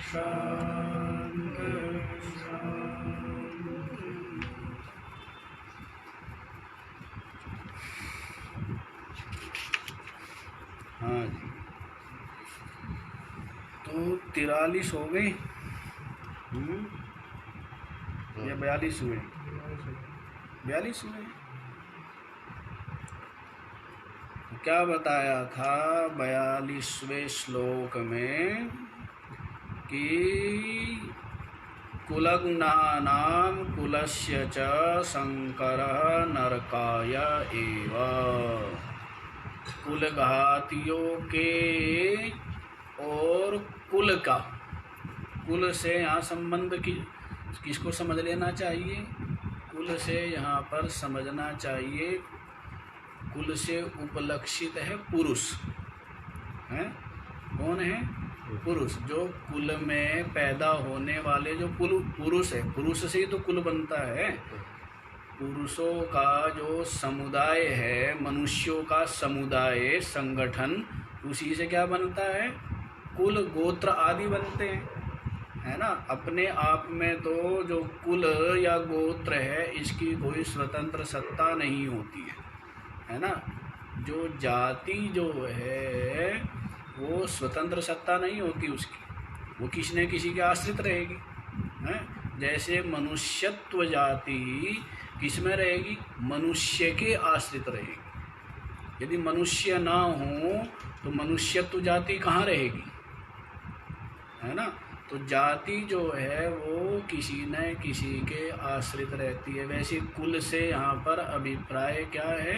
शांति शांति। हाँ जी, तो 43 हो गए या 42 हुए? 42 हुए। तो क्या बताया था 42वें श्लोक में कि कुलग्नानां कुलस्य च शंकरः नरकाय एव। कुलघातियों के और कुल का, कुल से यहाँ संबंध किसको समझ लेना चाहिए? कुल से यहाँ पर समझना चाहिए, कुल से उपलक्षित है पुरुष है। कौन है? पुरुष। जो कुल में पैदा होने वाले जो पुरुष है, पुरुष से ही तो कुल बनता है। पुरुषों का जो समुदाय है, मनुष्यों का समुदाय, संगठन, उसी से क्या बनता है? कुल, गोत्र आदि बनते हैं, है ना। अपने आप में तो जो कुल या गोत्र है, इसकी कोई स्वतंत्र सत्ता नहीं होती है ना। जो जाति जो है वो स्वतंत्र सत्ता नहीं होती उसकी, वो किसी न किसी के आश्रित रहेगी है। जैसे मनुष्यत्व जाति किस में रहेगी? मनुष्य के आश्रित रहेगी। यदि मनुष्य ना हो तो मनुष्यत्व जाति कहाँ रहेगी, है ना। तो जाति जो है वो किसी न किसी के आश्रित रहती है। वैसे कुल से यहाँ पर अभिप्राय क्या है?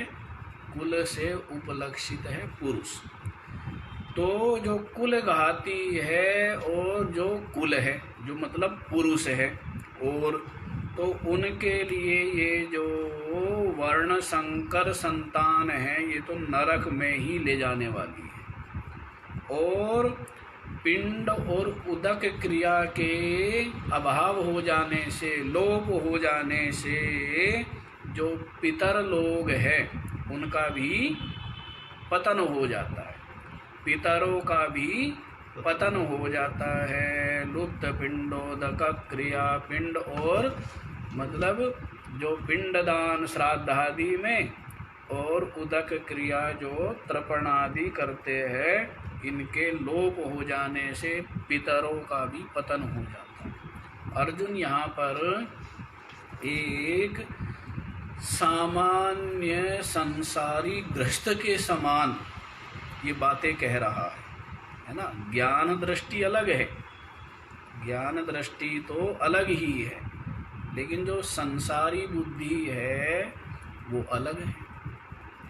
कुल से उपलक्षित है पुरुष। तो जो कुल घाती है और जो कुल है, जो मतलब पुरुष है, और तो उनके लिए ये जो वर्ण संकर संतान है, ये तो नरक में ही ले जाने वाली है। और पिंड और उदक क्रिया के अभाव हो जाने से, लोप हो जाने से जो पितर लोग हैं उनका भी पतन हो जाता है, पितरों का भी पतन हो जाता है। लुप्त पिंडोदक क्रिया, पिंड और मतलब जो पिंडदान श्राद्ध आदि में, और उदक क्रिया जो तर्पण आदि करते हैं, इनके लोप हो जाने से पितरों का भी पतन हो जाता है। अर्जुन यहाँ पर एक सामान्य संसारी गृहस्थ के समान ये बातें कह रहा है ना। ज्ञान दृष्टि अलग है, ज्ञान दृष्टि तो अलग ही है, लेकिन जो संसारी बुद्धि है वो अलग है।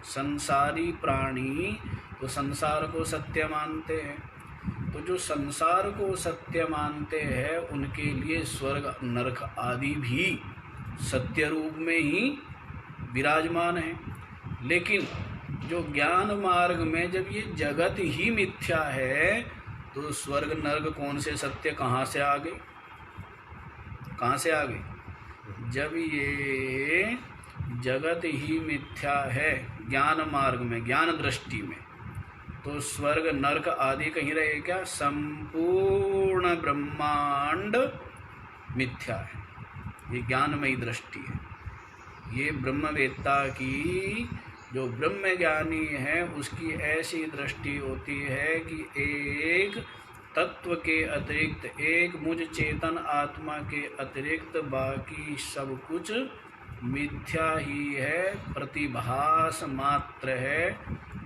संसारी प्राणी तो संसार को सत्य मानते हैं, तो जो संसार को सत्य मानते हैं उनके लिए स्वर्ग नरक आदि भी सत्य रूप में ही विराजमान है। लेकिन जो ज्ञान मार्ग में जब ये जगत ही मिथ्या है, तो स्वर्ग नरक कौन से सत्य कहाँ से आ गए? कहाँ से आ गए? जब ये जगत ही मिथ्या है ज्ञान मार्ग में, ज्ञान दृष्टि में, तो स्वर्ग नरक आदि कहीं रहे क्या? संपूर्ण ब्रह्मांड मिथ्या है। ये ज्ञानमयी दृष्टि है। ये ब्रह्मवेत्ता की, जो ब्रह्म ज्ञानी है, उसकी ऐसी दृष्टि होती है कि एक तत्व के अतिरिक्त, एक मुझ चेतन आत्मा के अतिरिक्त बाकी सब कुछ मिथ्या ही है, प्रतिभास मात्र है,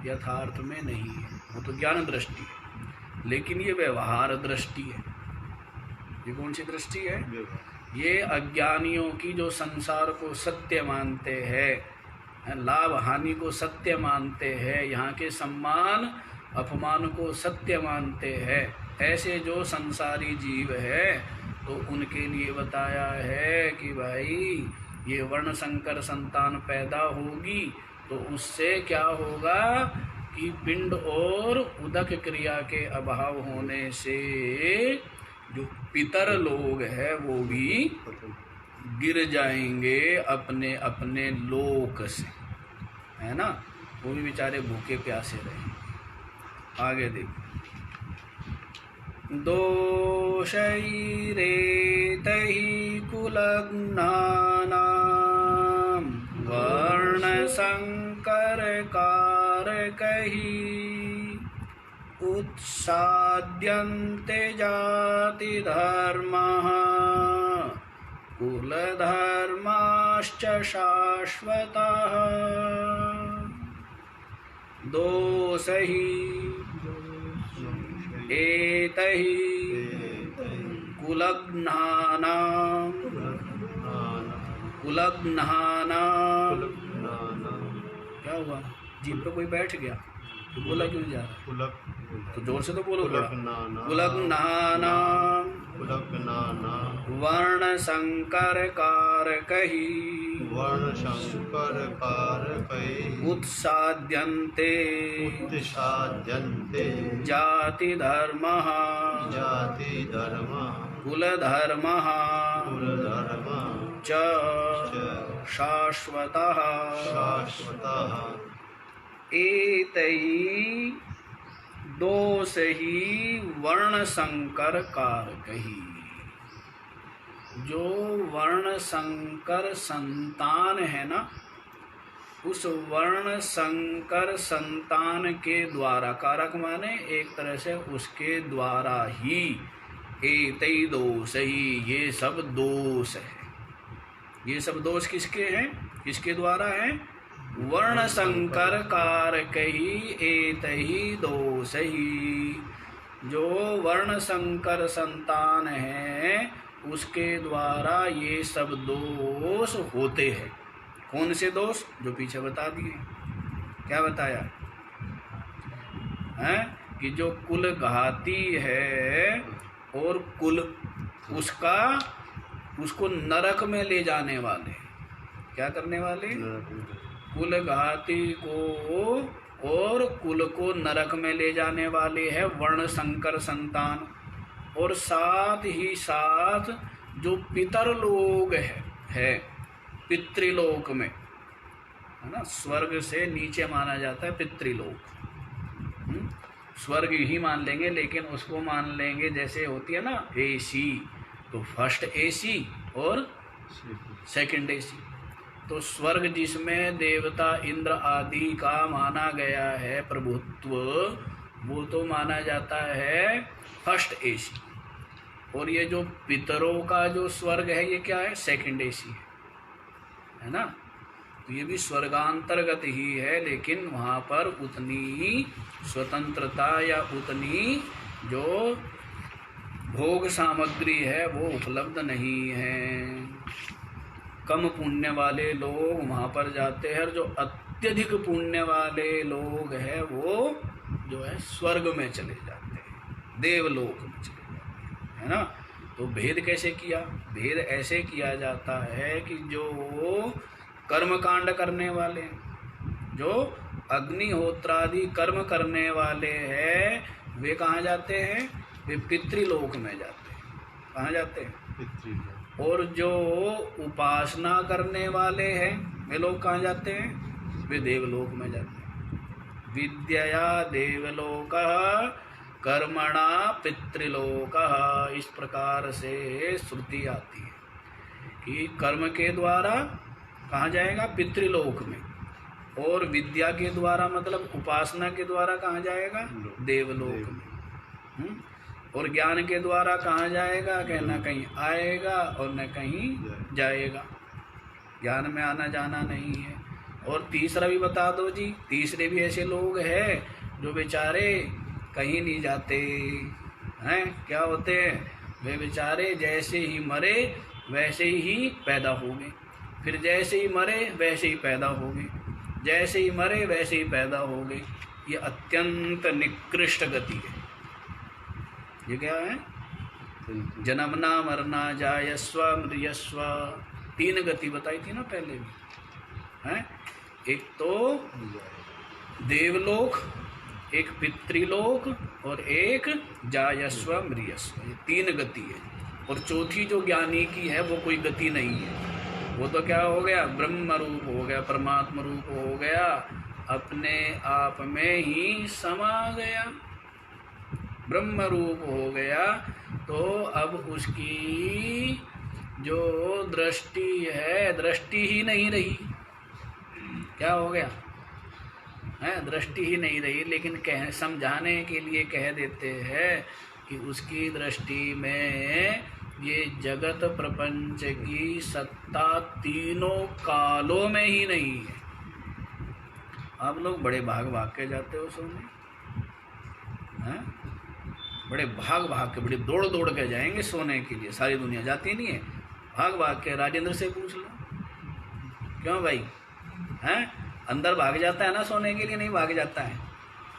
यथार्थ में नहीं है। वो तो ज्ञान दृष्टि है। लेकिन ये व्यवहार दृष्टि है। ये कौन सी दृष्टि है? ये अज्ञानियों की, जो संसार को सत्य मानते हैं, लाभ हानि को सत्य मानते हैं, यहाँ के सम्मान अपमान को सत्य मानते हैं, ऐसे जो संसारी जीव है, तो उनके लिए बताया है कि भाई ये वर्ण संकर संतान पैदा होगी तो उससे क्या होगा कि पिंड और उदक क्रिया के अभाव होने से जो पितर लोग हैं वो भी गिर जाएंगे अपने अपने लोक से, है ना। वो भी बेचारे भूखे प्यासे रहे। आगे देखो, दोषैरेतैः कुलघ्नानां वर्णसंकरकारकैः उत्साद्यन्ते जातिधर्मः कुलधर्माश्च शाश्वतः। दोषैः एतैः कुलघ्नानां क्या हुआ? जीभ पे कोई बैठ गया तो बोला क्यों जा रहा है? तो जोर से तो बोलो। कुलघ्नानां वर्ण संकर कारकैः उत्साद्यन्ते जाति धर्मः कुलधर्मः च शाश्वतः। एतैः दोषैः वर्ण संकर कारकैः। जो वर्ण संकर संतान है ना, उस वर्ण संकर संतान के द्वारा, कारक माने एक तरह से उसके द्वारा ही, एतै दोषैः ये सब दोष है। ये सब दोष किसके हैं? किसके द्वारा है? वर्ण संकर कारकैः एतैः दोषैः। जो वर्ण संकर संतान है उसके द्वारा ये सब दोष होते हैं। कौन से दोष? जो पीछे बता दिए। क्या बताया है? कि जो कुल घाती है और कुल उसको नरक में ले जाने वाले। क्या करने वाले? कुल घाती को और कुल को नरक में ले जाने वाले है वर्ण संकर संतान। और साथ ही साथ जो पितर लोग है पितृलोक में, है ना, स्वर्ग से नीचे माना जाता है पितृलोक। स्वर्ग ही मान लेंगे, लेकिन उसको मान लेंगे जैसे होती है ना एसी, तो फर्स्ट एसी और सेकंड एसी। तो स्वर्ग जिसमें देवता इंद्र आदि का माना गया है प्रभुत्व, वो तो माना जाता है फर्स्ट एसी। और ये जो पितरों का जो स्वर्ग है ये क्या है? सेकंड एसी है ना। तो ये भी स्वर्गांतर्गत ही है, लेकिन वहाँ पर उतनी स्वतंत्रता या उतनी जो भोग सामग्री है वो उपलब्ध नहीं है। कम पुण्य वाले लोग वहाँ पर जाते हैं, और जो अत्यधिक पुण्य वाले लोग हैं वो जो है स्वर्ग में चले जाते हैं, देवलोक में चले जाते हैं, है ना। तो भेद कैसे किया? भेद ऐसे किया जाता है कि जो कर्म कांड करने वाले, जो अग्निहोत्रादि कर्म करने वाले हैं, वे कहाँ जाते हैं? वे पितृलोक में जाते हैं। कहाँ जाते हैं? पितृलोक। और जो उपासना करने वाले हैं वे लोग कहाँ जाते हैं? वे देवलोक में जाते हैं। विद्यया देवलोकः कर्मणा पितृलोकः। इस प्रकार से श्रुति आती है कि कर्म के द्वारा कहाँ जाएगा? पितृलोक में। और विद्या के द्वारा मतलब उपासना के द्वारा कहाँ जाएगा? देवलोक में। और ज्ञान के द्वारा कहाँ जाएगा? कि न कहीं आएगा और न कहीं जाएगा। ज्ञान में आना जाना नहीं है। और तीसरा भी बता दो जी। तीसरे भी ऐसे लोग हैं जो बेचारे कहीं नहीं जाते हैं। क्या होते हैं? वे बेचारे जैसे ही मरे वैसे ही पैदा हो गए, फिर जैसे ही मरे वैसे ही पैदा हो गए, जैसे ही मरे वैसे ही पैदा हो गए। ये अत्यंत निकृष्ट गति है। ये क्या है? जन्मना मरना जायस्व मृयस्व। 3 गति बताई थी ना पहले भी, हैं? एक तो देवलोक, एक पितृलोक और एक जायस्व मृयस्व। ये 3 गति है। और चौथी जो ज्ञानी की है वो कोई गति नहीं है। वो तो क्या हो गया? ब्रह्म रूप हो गया, परमात्मा रूप हो गया, अपने आप में ही समा गया, ब्रह्म रूप हो गया। तो अब उसकी जो दृष्टि है, दृष्टि ही नहीं रही। क्या हो गया है? दृष्टि ही नहीं रही। लेकिन कह समझाने के लिए कह देते हैं कि उसकी दृष्टि में ये जगत प्रपंच की सत्ता तीनों कालों में ही नहीं है। आप लोग बड़े भाग भाग के जाते हो सोने, हैं? बड़े भाग भाग के, बड़े दौड़ दौड़ के जाएंगे सोने के लिए। सारी दुनिया जाती नहीं है, भाग भाग के। राजेंद्र से पूछ लो, क्यों भाई? हैं? अंदर भाग जाता है ना सोने के लिए? नहीं भाग जाता है,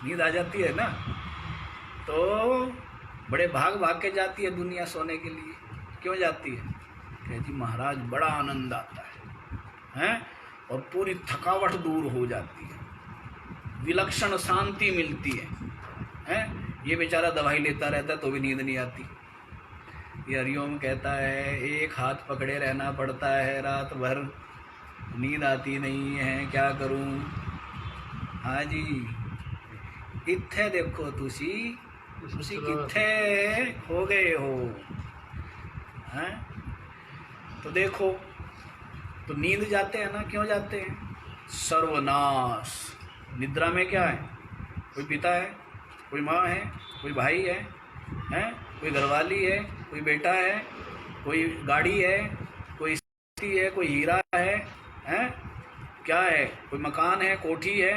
नींद आ जाती है ना। तो बड़े भाग भाग के जाती है दुनिया सोने के लिए। क्यों जाती है? कहती महाराज बड़ा आनंद आता है, हैं? और पूरी थकावट दूर हो जाती है, विलक्षण शांति मिलती है, हैं? ये बेचारा दवाई लेता रहता है तो भी नींद नहीं आती। ये हरिओम कहता है एक हाथ पकड़े रहना पड़ता है रात भर, नींद आती नहीं है, क्या करूं? हाँ जी, इत्थे देखो तुसी कित्थे हो गए हो, हैं? तो देखो, तो नींद जाते हैं ना, क्यों जाते हैं? सर्वनाश। निद्रा में क्या है? कोई पिता है, कोई माँ है, कोई भाई है, हैं? कोई घरवाली है, कोई बेटा है, कोई गाड़ी है, कोई स्त्री है, कोई हीरा है, हैं? क्या है? कोई मकान है, कोठी है,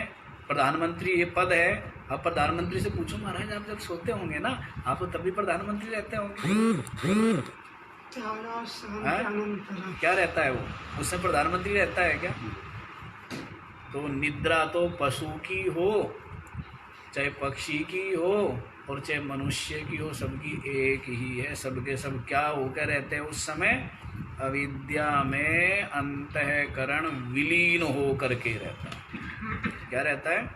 प्रधानमंत्री ये पद है। अब प्रधानमंत्री से पूछो महाराज आप जब सोते होंगे ना, आप तो तभी प्रधानमंत्री रहते होंगे, क्या रहता है वो? उससे प्रधानमंत्री रहता है क्या? तो निद्रा तो पशु की हो, चाहे पक्षी की हो और चाहे मनुष्य की हो, सबकी एक ही है। सबके सब क्या होकर रहते हैं उस समय? अविद्या में अंतःकरण विलीन हो करके रहता है। क्या रहता है?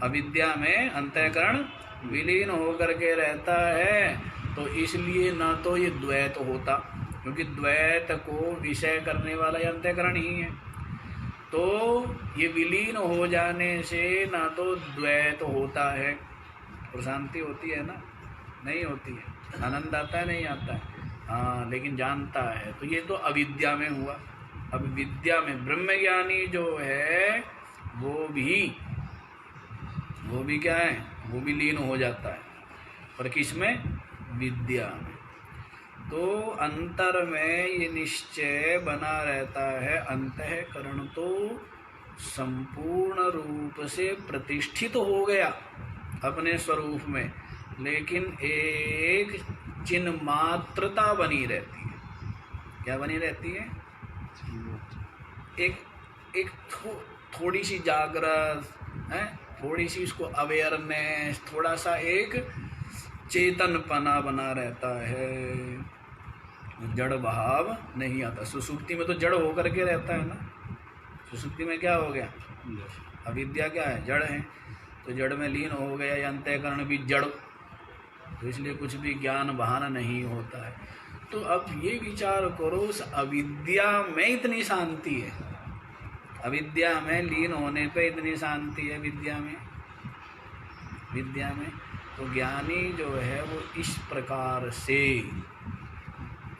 अविद्या में अंतःकरण विलीन हो करके रहता है। तो इसलिए ना तो ये द्वैत होता, क्योंकि द्वैत को विषय करने वाला ये अंतःकरण ही है। तो ये विलीन हो जाने से ना तो द्वैत होता है, प्रशांति होती है ना? नहीं होती है। आनंद आता है, नहीं आता है? हाँ, लेकिन जानता है। तो ये तो अविद्या में हुआ। अब विद्या में ब्रह्मज्ञानी जो है वो भी क्या है? वो भी लीन हो जाता है, पर किसमें? विद्या में। तो अंतर में ये निश्चय बना रहता है, अंतःकरण तो संपूर्ण रूप से प्रतिष्ठित हो गया अपने स्वरूप में, लेकिन एक चिन्ह मात्रता बनी रहती है। क्या बनी रहती है? एक थोड़ी सी जागृत है, थोड़ी सी इसको अवेयरनेस, थोड़ा सा एक चेतनपना बना रहता है, जड़ भाव नहीं आता। सुसुप्ति में तो जड़ होकर के रहता है ना। सुसुप्ति में क्या हो गया? अविद्या क्या है? जड़ है। तो जड़ में लीन हो गया, या अंतःकरण भी जड़, तो इसलिए कुछ भी ज्ञान भान नहीं होता है। तो अब ये विचार करो, उस अविद्या में इतनी शांति है, अविद्या में लीन होने पे इतनी शांति है विद्या में। तो ज्ञानी जो है वो इस प्रकार से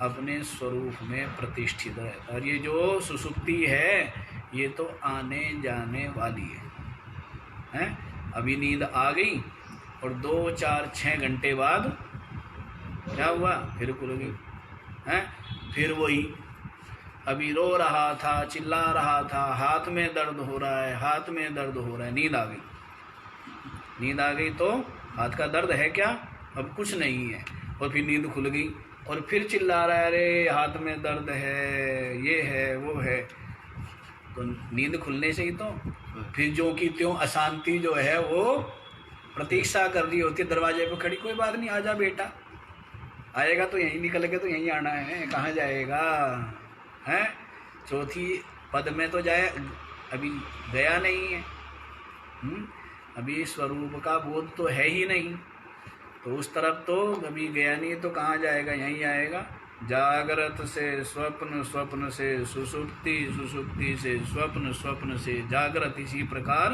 अपने स्वरूप में प्रतिष्ठित है। और ये जो सुसुप्ति है ये तो आने जाने वाली है? अभी नींद आ गई और 2, 4, 6 घंटे बाद क्या हुआ? फिर खुल गई, हैं? फिर वही, अभी रो रहा था, चिल्ला रहा था, हाथ में दर्द हो रहा है, नींद आ गई तो हाथ का दर्द है क्या? अब कुछ नहीं है। और फिर नींद खुल गई और फिर चिल्ला रहा है, अरे हाथ में दर्द है, ये है, वो है। तो नींद खुलने से ही तो फिर जो कि त्यों अशांति जो है वो प्रतीक्षा कर रही होती है दरवाजे पे खड़ी, कोई बात नहीं, आजा बेटा, आएगा तो यहीं, निकल के तो यहीं आना है, कहाँ जाएगा, हैं? चौथी पद में तो जाए, अभी गया नहीं है, अभी स्वरूप का बोध तो है ही नहीं, तो उस तरफ तो अभी गया नहीं, तो कहाँ जाएगा? यहीं आएगा। जागृत से स्वप्न, स्वप्न से सुसुप्ति, सुसुप्ति से स्वप्न, स्वप्न से जागृत। इसी प्रकार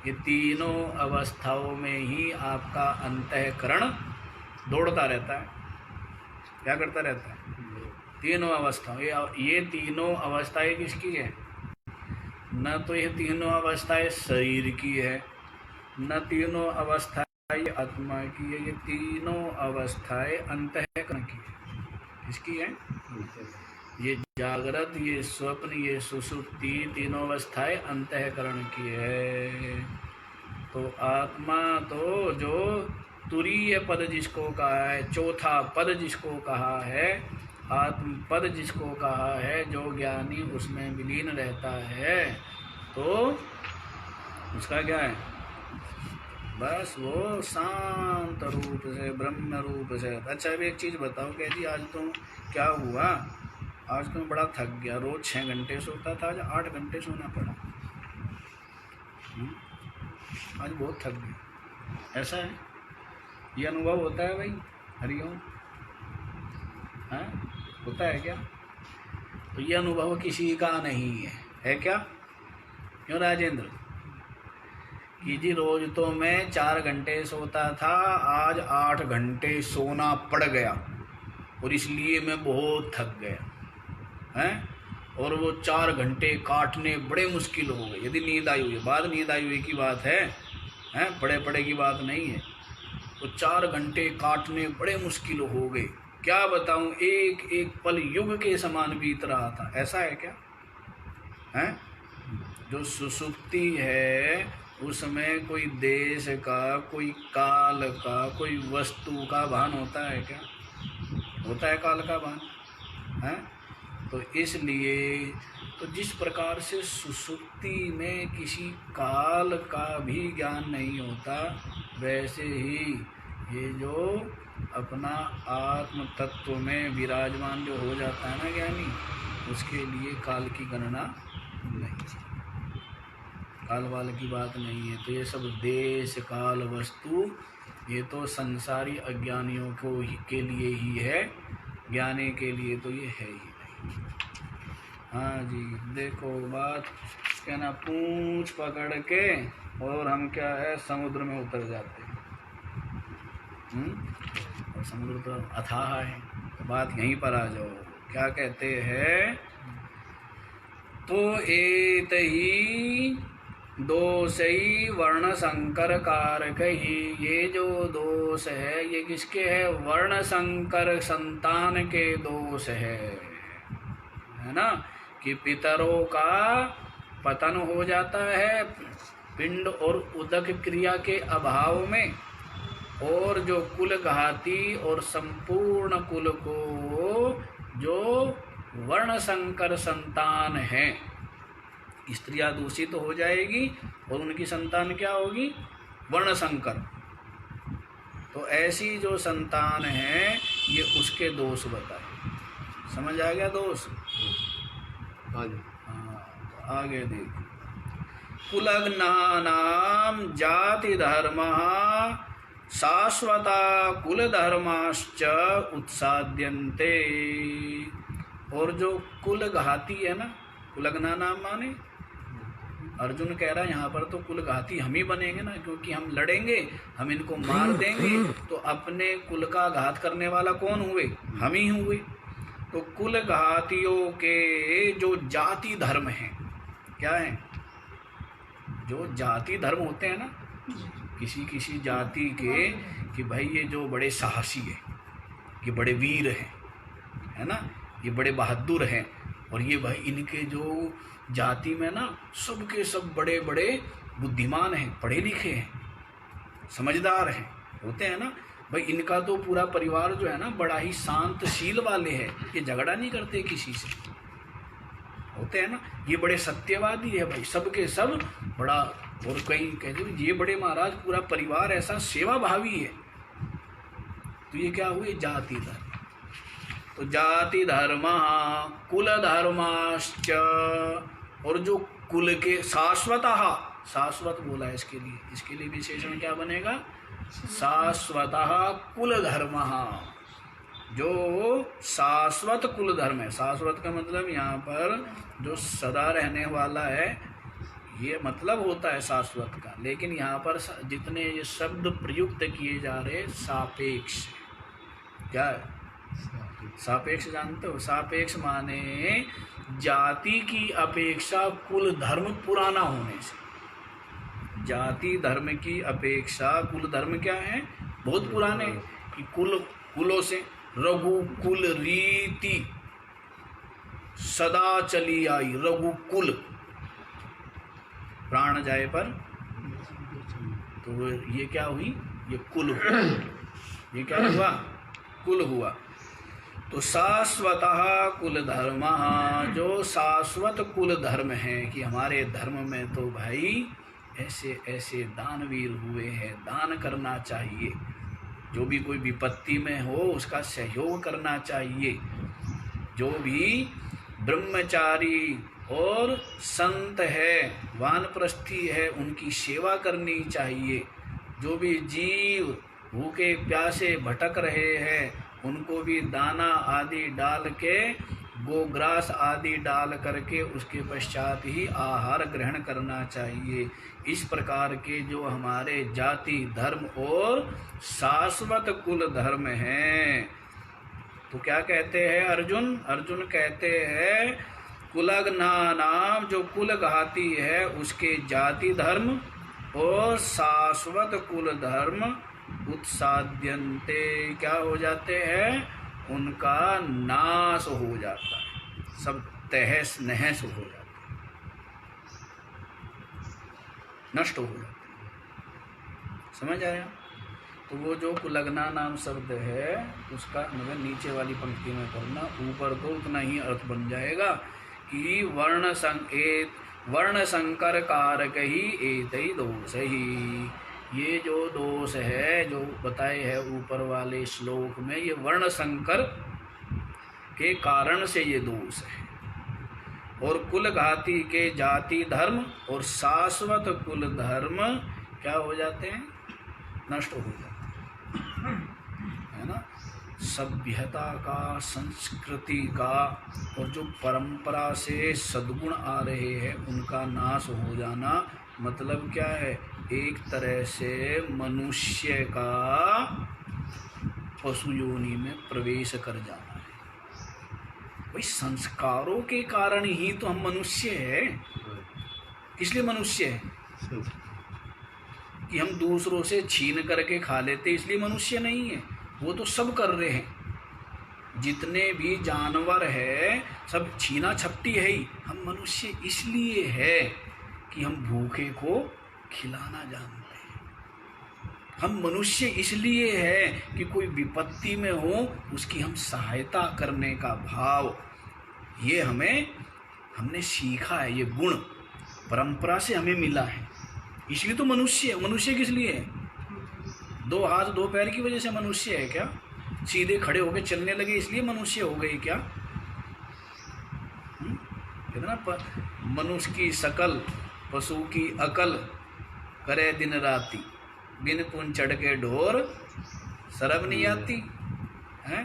ये तीनों अवस्थाओं में ही आपका अंतःकरण दौड़ता रहता है। क्या करता रहता है? तीनों अवस्थाओं, ये तीनों अवस्थाएं किसकी है? न तो ये तीनों अवस्थाएं शरीर की है, न तीनों अवस्थाएं आत्मा की है, ये तीनों अवस्थाएं अंतःकरण की है। किसकी है? ये जागृत, ये स्वप्न, ये सुषुप्ति, तीनों अवस्थाएं अंतःकरण की है। तो आत्मा तो जो तुरीय पद जिसको कहा है, चौथा पद जिसको कहा है, आत्म पद जिसको कहा है, जो ज्ञानी उसमें विलीन रहता है, तो उसका क्या है? बस वो शांत रूप से, ब्रह्म रूप से। अच्छा अभी एक चीज़ बताओ कि जी आज तुम क्या हुआ, आज तुम बड़ा थक गया, रोज 6 घंटे सोता था, आज 8 घंटे सोना पड़ा, आज बहुत थक गया, ऐसा है? ये अनुभव होता है भाई? हरिओम, हाँ होता है क्या? तो ये अनुभव किसी का नहीं है क्या? क्यों राजेंद्र? कि जी रोज तो मैं 4 घंटे सोता था, आज 8 घंटे सोना पड़ गया और इसलिए मैं बहुत थक गया हैं, और वो 4 घंटे काटने बड़े मुश्किल हो गए। यदि नींद आई हुई, बाद नींद आई हुई की बात है, हैं पड़े पड़े की बात नहीं है। तो 4 घंटे काटने बड़े मुश्किल हो गए, क्या बताऊं, एक एक पल युग के समान बीत रहा था। ऐसा है क्या? हैं? जो सुसुप्ति है उसमें कोई देश का, कोई काल का, कोई वस्तु का भान होता है क्या? होता है काल का भान? हैं? तो इसलिए तो जिस प्रकार से सुसुप्ति में किसी काल का भी ज्ञान नहीं होता, वैसे ही ये जो अपना आत्म तत्व में विराजमान जो हो जाता है ना ज्ञानी, उसके लिए काल की गणना नहीं, काल वाल की बात नहीं है। तो ये सब देश काल वस्तु ये तो संसारी अज्ञानियों को के लिए ही है, ज्ञानी के लिए तो ये है ही नहीं। हाँ जी, देखो बात क्या ना, पूंछ पकड़ के और हम क्या है समुद्र में उतर जाते हैं। और समुद्र तो अथाह है। तो बात यहीं पर आ जाओ, क्या कहते हैं, तो एत ही दोष ही वर्ण संकर कारक ही। ये जो दोष है ये किसके है? वर्ण संकर संतान के दोष है ना, कि पितरों का पतन हो जाता है पिंड और उदक क्रिया के अभाव में, और जो कुल घाती और संपूर्ण कुल को जो वर्ण संकर संतान है, स्त्रियां दूषित हो जाएगी और उनकी संतान क्या होगी? वर्ण संकर। तो ऐसी जो संतान है ये उसके दोष बताए। समझ आ गया दोष? हाँ, तो आगे देखो, कुलग्नानाम जाति धर्म शाश्वता कुल धर्माश्च उत्साद्यन्ते। और जो कुल घाती है ना, कुलग्ना नाम माने अर्जुन कह रहा है यहाँ पर तो कुल घाती हम ही बनेंगे ना, क्योंकि हम लड़ेंगे, हम इनको मार देंगे, तो अपने कुल का घात करने वाला कौन हुए? हम ही हुए। तो कुल घातियों के जो जाति धर्म हैं, क्या है? जो जाति धर्म होते हैं ना, किसी किसी जाति के, कि भाई ये जो बड़े साहसी है, ये बड़े वीर हैं, है ना, ये बड़े बहादुर हैं, और ये भाई इनके जो जाति में ना सब के सब बड़े बड़े बुद्धिमान हैं, पढ़े लिखे हैं, समझदार हैं, होते हैं ना भाई। इनका तो पूरा परिवार जो है ना बड़ा ही शांतशील वाले हैं, ये झगड़ा नहीं करते किसी से, होते हैं ना। ये बड़े सत्यवादी है भाई, सब के सब बड़ा, और कहीं कहते ये बड़े महाराज पूरा परिवार ऐसा सेवा भावी है। तो ये क्या हुए? जाति धर्म। तो जाति धर्म कुल धर्माश्च, और जो कुल के शाश्वतः, शाश्वत बोला है इसके लिए विशेषण क्या बनेगा? शाश्वतः कुल धर्म, जो शाश्वत कुल धर्म है। शाश्वत का मतलब यहाँ पर जो सदा रहने वाला है, ये मतलब होता है शाश्वत का, लेकिन यहाँ पर जितने ये शब्द प्रयुक्त किए जा रहे सापेक्ष, क्या है? सापेक्ष जानते हो? सापेक्ष माने जाति की अपेक्षा कुल धर्म पुराना होने से। जाति धर्म की अपेक्षा कुल धर्म क्या है? बहुत पुराने, कि कुलों से रघुकुल रीति सदा चली आई। रघुकुल प्राण जाए पर, तो ये क्या हुई? ये कुल हुआ। ये क्या हुआ? कुल हुआ। तो शाश्वतः कुल धर्म, जो शाश्वत कुल धर्म है, कि हमारे धर्म में तो भाई ऐसे ऐसे दानवीर हुए हैं, दान करना चाहिए। जो भी कोई विपत्ति में हो उसका सहयोग करना चाहिए। जो भी ब्रह्मचारी और संत है, वानप्रस्थी है, उनकी सेवा करनी चाहिए। जो भी जीव भूखे प्यासे भटक रहे हैं, उनको भी दाना आदि डाल के, गोग्रास आदि डाल करके उसके पश्चात ही आहार ग्रहण करना चाहिए। इस प्रकार के जो हमारे जाति धर्म और शाश्वत कुल धर्म हैं, तो क्या कहते हैं अर्जुन? अर्जुन कहते हैं कुलग्ना नाम, जो कुल घाती है उसके जाति धर्म और शाश्वत कुल धर्म उत्साद्यन्ते, क्या हो जाते हैं? उनका नाश हो जाता है, सब तहस नहस हो जाता है, नष्ट हो जाता है। समझ आया? तो वो जो कुलग्ना नाम शब्द है उसका मतलब नीचे वाली पंक्ति में करना, ऊपर तो उतना ही अर्थ बन जाएगा कि वर्ण संकर कारक ही एतई दोष ही। ये जो दोष है जो बताए है ऊपर वाले श्लोक में, ये वर्ण संकर के कारण से ये दोष है। और कुल घाती के जाति धर्म और शाश्वत कुल धर्म क्या हो जाते हैं? नष्ट हो जाते हैं, है ना? सभ्यता का, संस्कृति का और जो परंपरा से सद्गुण आ रहे हैं उनका नाश हो जाना। मतलब क्या है? एक तरह से मनुष्य का पशु योनि में प्रवेश कर जाना है। भाई संस्कारों के कारण ही तो हम मनुष्य हैं। इसलिए मनुष्य है कि हम दूसरों से छीन करके खा लेते, इसलिए मनुष्य नहीं है। वो तो सब कर रहे हैं, जितने भी जानवर है सब छीना छपटी है ही। हम मनुष्य इसलिए है कि हम भूखे को खिलाना जानते हैं। हम मनुष्य इसलिए है कि कोई विपत्ति में हो उसकी हम सहायता करने का भाव, ये हमने सीखा है। ये गुण परंपरा से हमें मिला है, इसलिए तो मनुष्य है। मनुष्य किस लिए है? 2 हाथ 2 पैर की वजह से मनुष्य है क्या? सीधे खड़े होकर चलने लगे इसलिए मनुष्य हो गए क्या? कितना मनुष्य की शकल पशु की अकल, करे दिन राती, बिन पुन चढ़ के ढोर शर्म नहीं आती है।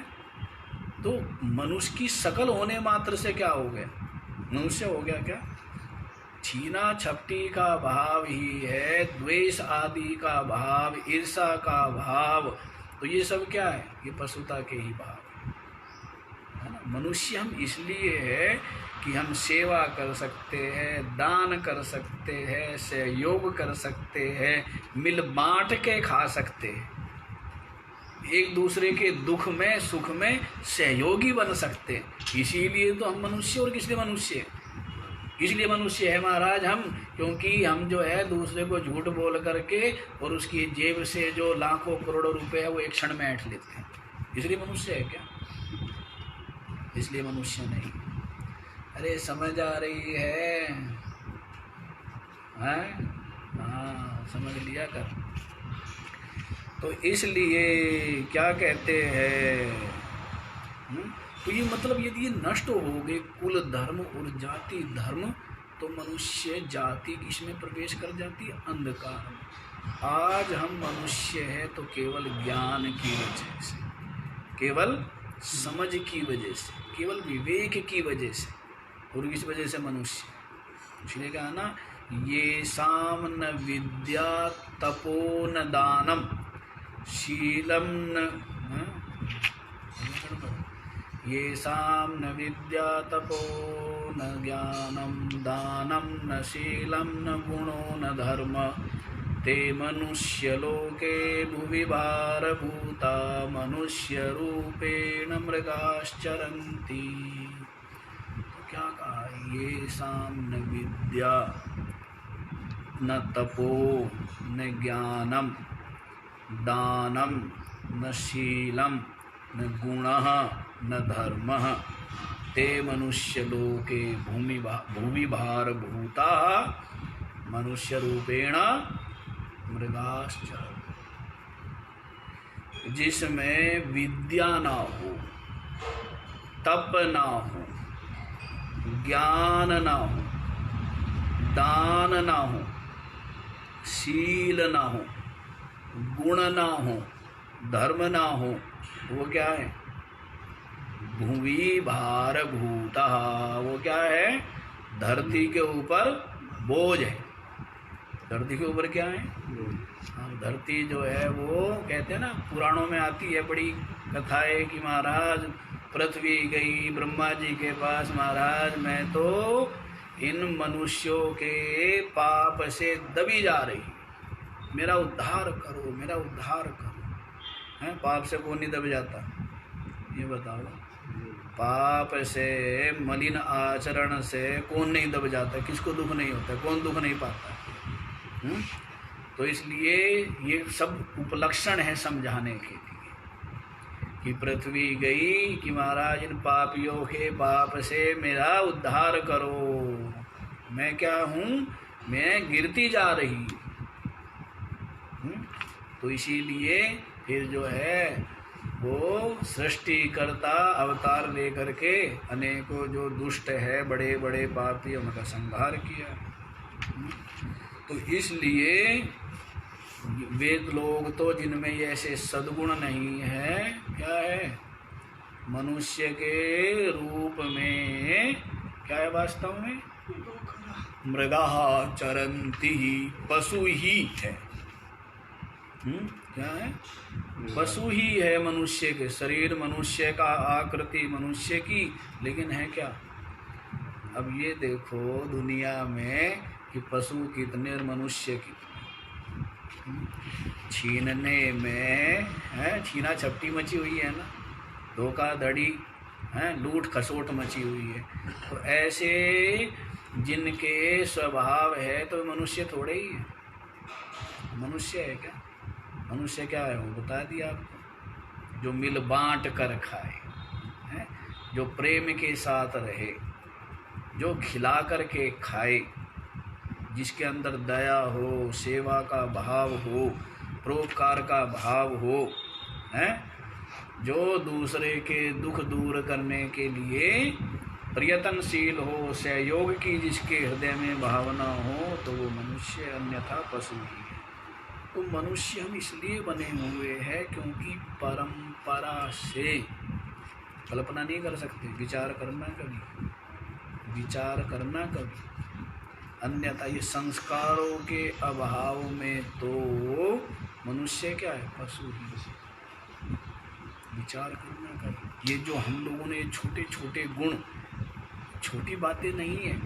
तो मनुष्य की शकल होने मात्र से क्या हो गया? मनुष्य हो गया क्या? छीना छपटी का भाव ही है, द्वेष आदि का भाव, ईर्षा का भाव, तो ये सब क्या है? ये पशुता के ही भाव है ना। मनुष्य हम इसलिए है कि हम सेवा कर सकते हैं, दान कर सकते हैं, सहयोग कर सकते हैं, मिल बांट के खा सकते हैं, एक दूसरे के दुख में सुख में सहयोगी बन सकते हैं। इसीलिए तो हम मनुष्य। और किस लिए मनुष्य है? इसलिए मनुष्य है महाराज हम, क्योंकि हम जो है दूसरे को झूठ बोल करके और उसकी जेब से जो लाखों करोड़ों रुपए है वो एक क्षण में ऐंठ लेते हैं। इसलिए मनुष्य है क्या? इसलिए मनुष्य नहीं। अरे समझ आ रही है? हाँ, समझ लिया कर। तो इसलिए क्या कहते हैं, तो ये मतलब यदि ये नष्ट हो गए कुल धर्म और जाति धर्म, तो मनुष्य जाति इसमें प्रवेश कर जाती है, अंधकार। आज हम मनुष्य हैं तो केवल ज्ञान की वजह से, केवल समझ की वजह से, केवल विवेक की वजह से, और इस वजह से मनुष्य। इसलिए कहा ना, ये साम न विद्या तपो न दानम शीलम न येषां न विद्या तपो न ज्ञानं दानं न शीलं न गुणो न धर्म ते मनुष्यलोके भुवि भारभूता मनुष्यरूपेण मृगाश्चरन्ति। तो क्या कहा, येषां न विद्या न तपो न ज्ञानम दानम न शीलम न गुणः न धर्मः ते मनुष्यलोके भूमि भारभूता मनुष्यरूपेण मृगाश्च। जिसमें विद्या ना हो, तप ना हो, ज्ञान ना हो, दान ना हो, शील ना हो, गुण ना हो, धर्म ना हो, वो क्या है? भूमि भारभूता। वो क्या है? धरती के ऊपर बोझ है। धरती के ऊपर क्या है? धरती जो है वो कहते हैं ना, पुराणों में आती है बड़ी कथाएं कि महाराज पृथ्वी गई ब्रह्मा जी के पास, महाराज मैं तो इन मनुष्यों के पाप से दबी जा रही, मेरा उद्धार करो, मेरा उद्धार करो। हैं, पाप से कौन नहीं दब जाता? ये बताओ, पाप से, मलिन आचरण से कौन नहीं दब जाता? किसको दुख नहीं होता? कौन दुख नहीं पाता? तो इसलिए ये सब उपलक्षण है समझाने के लिए कि पृथ्वी गई कि महाराज इन पापियों के पाप से मेरा उद्धार करो। मैं क्या हूँ? मैं गिरती जा रही। तो इसीलिए फिर जो है वो सृष्टिकर्ता अवतार लेकर के अनेकों जो दुष्ट है, बड़े बड़े पापी, उनका संहार किया। तो इसलिए वेद लोग तो जिनमें ये ऐसे सद्गुण नहीं है, क्या है? मनुष्य के रूप में क्या है? वास्तव में मृगाः चरन्ति, पशु ही है। क्या है? पशु ही है मनुष्य के। शरीर मनुष्य का, आकृति मनुष्य की, लेकिन है क्या? अब ये देखो दुनिया में कि पशु कितने और मनुष्य कितने। छीनने में है, छीना झपटी मची हुई है ना, धोखाधड़ी है, लूट खसोट मची हुई है। तो ऐसे जिनके स्वभाव है तो मनुष्य थोड़े ही है। मनुष्य है क्या? मनुष्य क्या है? वो बता दिया आपको, जो मिल बांट कर खाए है, जो प्रेम के साथ रहे, जो खिला कर के खाए, जिसके अंदर दया हो, सेवा का भाव हो, परोपकार का भाव हो, है, जो दूसरे के दुख दूर करने के लिए प्रयत्नशील हो, सहयोग की जिसके हृदय में भावना हो, तो वो मनुष्य, अन्यथा पशु ही है। तो मनुष्य हम इसलिए बने हुए हैं क्योंकि परंपरा से कल्पना नहीं कर सकते, विचार करना कभी, विचार करना कभी। अन्यथा ये संस्कारों के अभाव में तो मनुष्य क्या है? पशु ही। विचार करना कभी। ये जो हम लोगों ने छोटे छोटे गुण, छोटी बातें नहीं है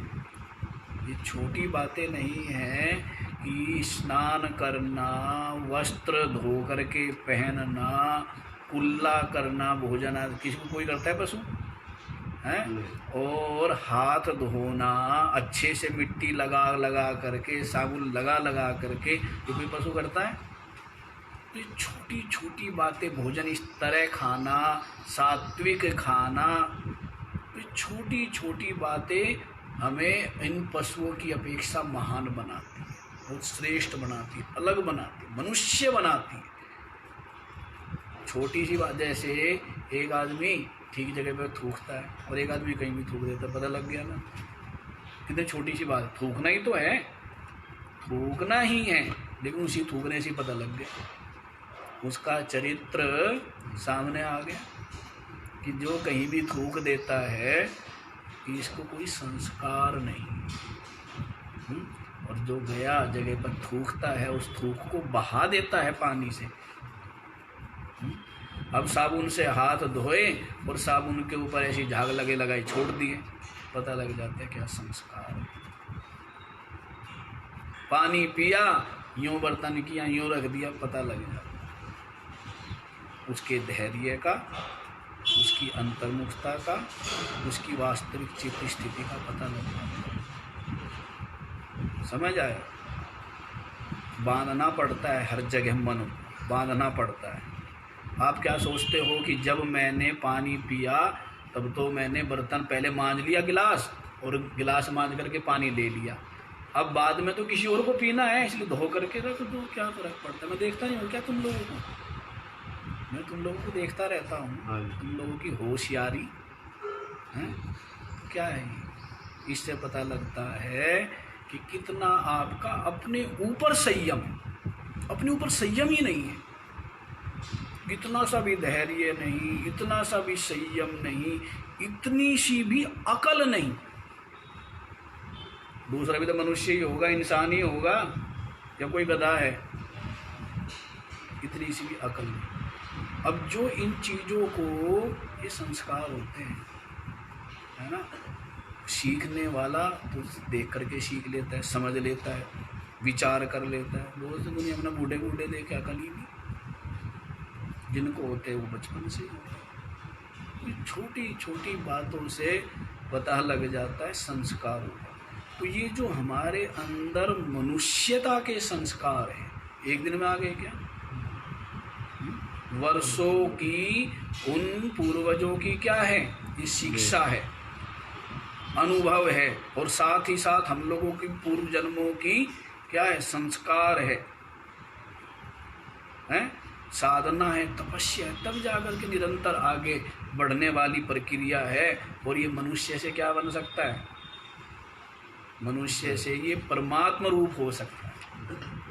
ये, छोटी बातें नहीं है कि स्नान करना, वस्त्र धो करके पहनना, कुल्ला करना, भोजन किसी को कोई करता है? पशु है। और हाथ धोना अच्छे से मिट्टी लगा लगा करके, साबुन लगा लगा करके, ये कोई पशु करता है? तो छोटी छोटी बातें, भोजन इस तरह खाना, सात्विक खाना, तो छोटी छोटी बातें हमें इन पशुओं की अपेक्षा महान बनाती है, बहुत श्रेष्ठ बनाती है, अलग बनाती है, मनुष्य बनाती है। छोटी सी बात, जैसे एक आदमी ठीक जगह पर थूकता है और एक आदमी कहीं भी थूक देता है, पता लग गया ना? कितनी छोटी सी बात, थूकना ही तो है, थूकना ही है, लेकिन उसी थूकने से पता लग गया, उसका चरित्र सामने आ गया कि जो कहीं भी थूक देता है इसको कोई संस्कार नहीं। और जो गया जगह पर थूकता है, उस थूक को बहा देता है पानी से, अब साबुन से हाथ धोए और साबुन के ऊपर ऐसी झाग लगे लगाई छोड़ दिए, पता लग जाता है क्या संस्कार है। पानी पिया, यूं बर्तन किया, यूं रख दिया, पता लग जाता उसके धैर्य का, उसकी अंतर्मुखता का, उसकी वास्तविक चित्त स्थिति का पता लग जाता है। समझ आया? बांधना पड़ता है हर जगह, मन बांधना पड़ता है। आप क्या सोचते हो कि जब मैंने पानी पिया तब तो मैंने बर्तन पहले मांज लिया, गिलास, और गिलास मांज करके पानी ले लिया, अब बाद में तो किसी और को पीना है इसलिए धो करके रख दो, क्या फर्क पड़ता है? मैं देखता नहीं हूँ क्या तुम लोगों को? मैं तुम लोगों को देखता रहता हूँ, तुम लोगों की होशियारी है क्या है ये? इससे पता लगता है कि कितना आपका अपने ऊपर संयम, अपने ऊपर संयम ही नहीं है, इतना सा भी धैर्य नहीं, इतना सा भी संयम नहीं, इतनी सी भी अकल नहीं। दूसरा भी तो मनुष्य ही होगा, इंसान ही होगा, या कोई गधा है? इतनी सी भी अकल नहीं। अब जो इन चीज़ों को, ये संस्कार होते हैं, है ना? सीखने वाला तो देख करके सीख लेता है, समझ लेता है, विचार कर लेता है। बहुत से दुनिया अपना बूढ़े बूढ़े देखे अकल ही नहीं, जिनको होते हैं वो बचपन से ही होते हैं। छोटी छोटी बातों से पता लग जाता है संस्कार होगा। तो ये जो हमारे अंदर मनुष्यता के संस्कार हैं, एक दिन में आ गए क्या? वर्षों की उन पूर्वजों की क्या है? ये शिक्षा है, अनुभव है, और साथ ही साथ हम लोगों की पूर्व जन्मों की क्या है? संस्कार है, हैं? साधना है, तपस्या है, तब जाकर के निरंतर आगे बढ़ने वाली प्रक्रिया है। और ये मनुष्य से क्या बन सकता है? मनुष्य से ये परमात्मा रूप हो सकता है,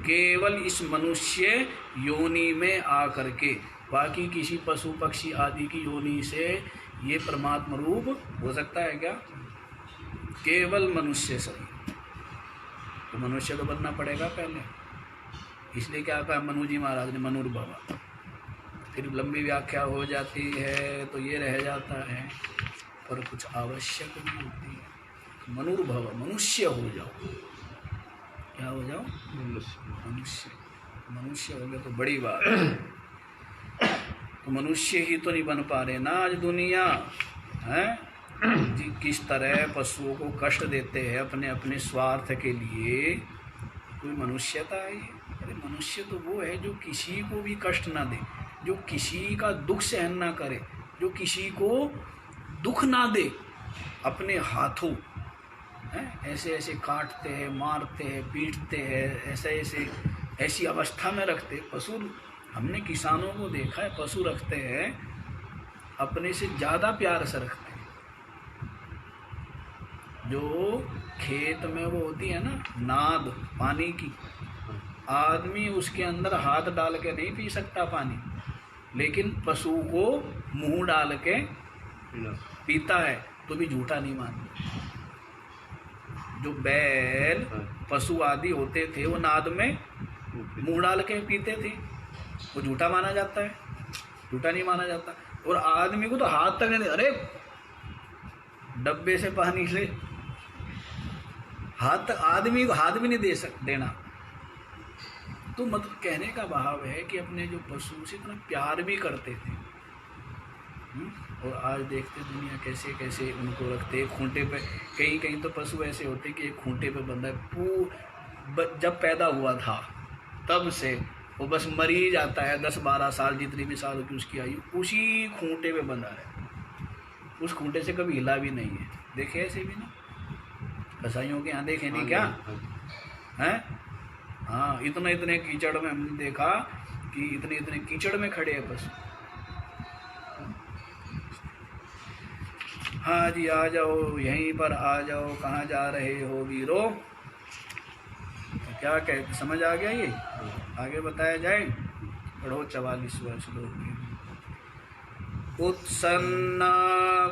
केवल इस मनुष्य योनि में आकर के। बाकी किसी पशु पक्षी आदि की योनि से ये परमात्मा रूप हो सकता है क्या? केवल मनुष्य से। तो मनुष्य तो बनना पड़ेगा पहले, इसलिए क्या कहा मनु जी महाराज ने, मनुर्भव। फिर लंबी व्याख्या हो जाती है तो ये रह जाता है, पर कुछ आवश्यक नहीं होती है। मनुर्भव, मनुष्य हो जाओ। क्या हो जाओ? मनुष्य। मनुष्य हो गए तो बड़ी बात है। तो मनुष्य ही तो नहीं बन पा रहे ना आज दुनिया, है? किस तरह पशुओं को कष्ट देते हैं अपने अपने स्वार्थ के लिए, कोई मनुष्यता है ये? अरे मनुष्य तो वो है जो किसी को भी कष्ट ना दे, जो किसी का दुख सहन ना करे, जो किसी को दुख ना दे अपने हाथों, हैं? ऐसे ऐसे काटते हैं, मारते हैं, पीटते हैं, ऐसे ऐसी अवस्था में रखते। पशु, हमने किसानों को देखा है, पशु रखते हैं अपने से ज़्यादा प्यार से रखते हैं। जो खेत में वो होती है ना नाद पानी की, आदमी उसके अंदर हाथ डाल के नहीं पी सकता पानी, लेकिन पशु को मुंह डाल के पीता है, तो भी झूठा नहीं मानता। जो बैल पशु आदि होते थे वो नाद में मुंह डाल के पीते थे, वो झूठा माना जाता है? झूठा नहीं माना जाता। और आदमी को तो हाथ तक नहीं, अरे डब्बे से पानी ले, हाथ तक आदमी को हाथ भी नहीं देना। तो मतलब कहने का भाव है कि अपने जो पशु से इतना प्यार भी करते थे। और आज देखते दुनिया कैसे कैसे उनको रखते हैं खूंटे पे। कहीं कहीं तो पशु ऐसे होते कि एक खूंटे पे बंधा है, जब पैदा हुआ था तब से वो बस मर ही जाता है, 10-12 साल जितनी भी साल की उसकी आयु, उसी खूंटे पे बंधा है, उस खूंटे से कभी हिला भी नहीं है। देखे ऐसे भी ना कसाईयों के यहाँ, देखे नहीं क्या? हैं? हाँ, इतने कीचड़ में हमने देखा कि इतने कीचड़ में खड़े हैं पशु। हाँ जी, आ जाओ, यहीं पर आ जाओ। कहाँ जा रहे हो वीरो? क्या कहते, समझ आ गया? ये आगे बताया जाए। पढ़ो 44वां श्लोक। उत्सन्ना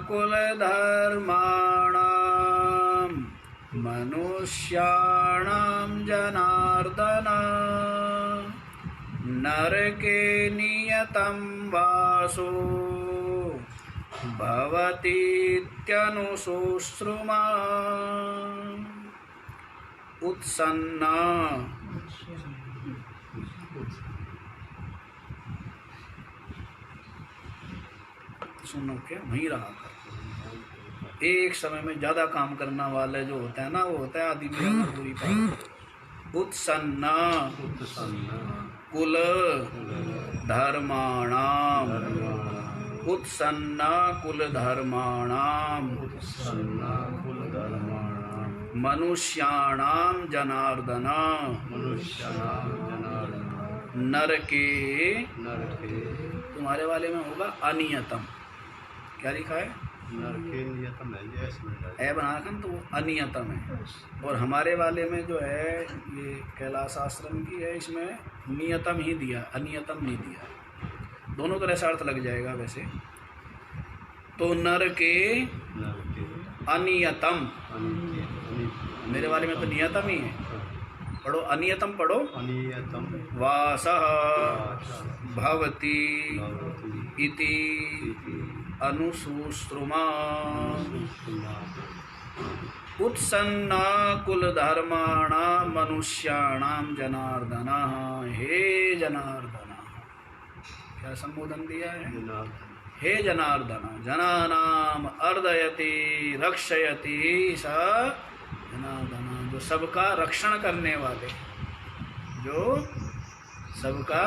कुल धर्माणाम मनुष्याणाम जनार्दन नरके नियतं वासो भवतीत्यनुशुश्रुमा उत्सन्ना। सुनो क्या वहीं रहा कर। एक समय में ज्यादा काम करना वाले जो होता है ना, वो होता है आदि पूरी पार। उत्सन्ना कुल धर्माणाम, उत्सन्ना कुल धर्माणाम, मनुष्याणाम जनार्दन, नरके, तुम्हारे वाले में होगा अनियतम। क्या लिखा है? नरके नियतम है, ए बना रखा तो वो अनियतम है। और हमारे वाले में जो है ये कैलाश आश्रम की है, इसमें नियतम ही दिया, अनियतम नहीं दिया। दोनों तरह से अर्थ लग जाएगा वैसे तो। नरके अनियतम, मेरे वाले में तो नियतम ही है। पढ़ो अनियतम, पढ़ो अनियतम। वासः भवति इति अनुशुश्रुमा उत्सन्ना कुल धर्माणां मनुष्याणां जनार्दन। हे जनार्दन, क्या संबोधन दिया है? हे जनार्दन, जनानाम अर्दयति रक्षयति स जनार्दन, जो सबका रक्षण करने वाले, जो सबका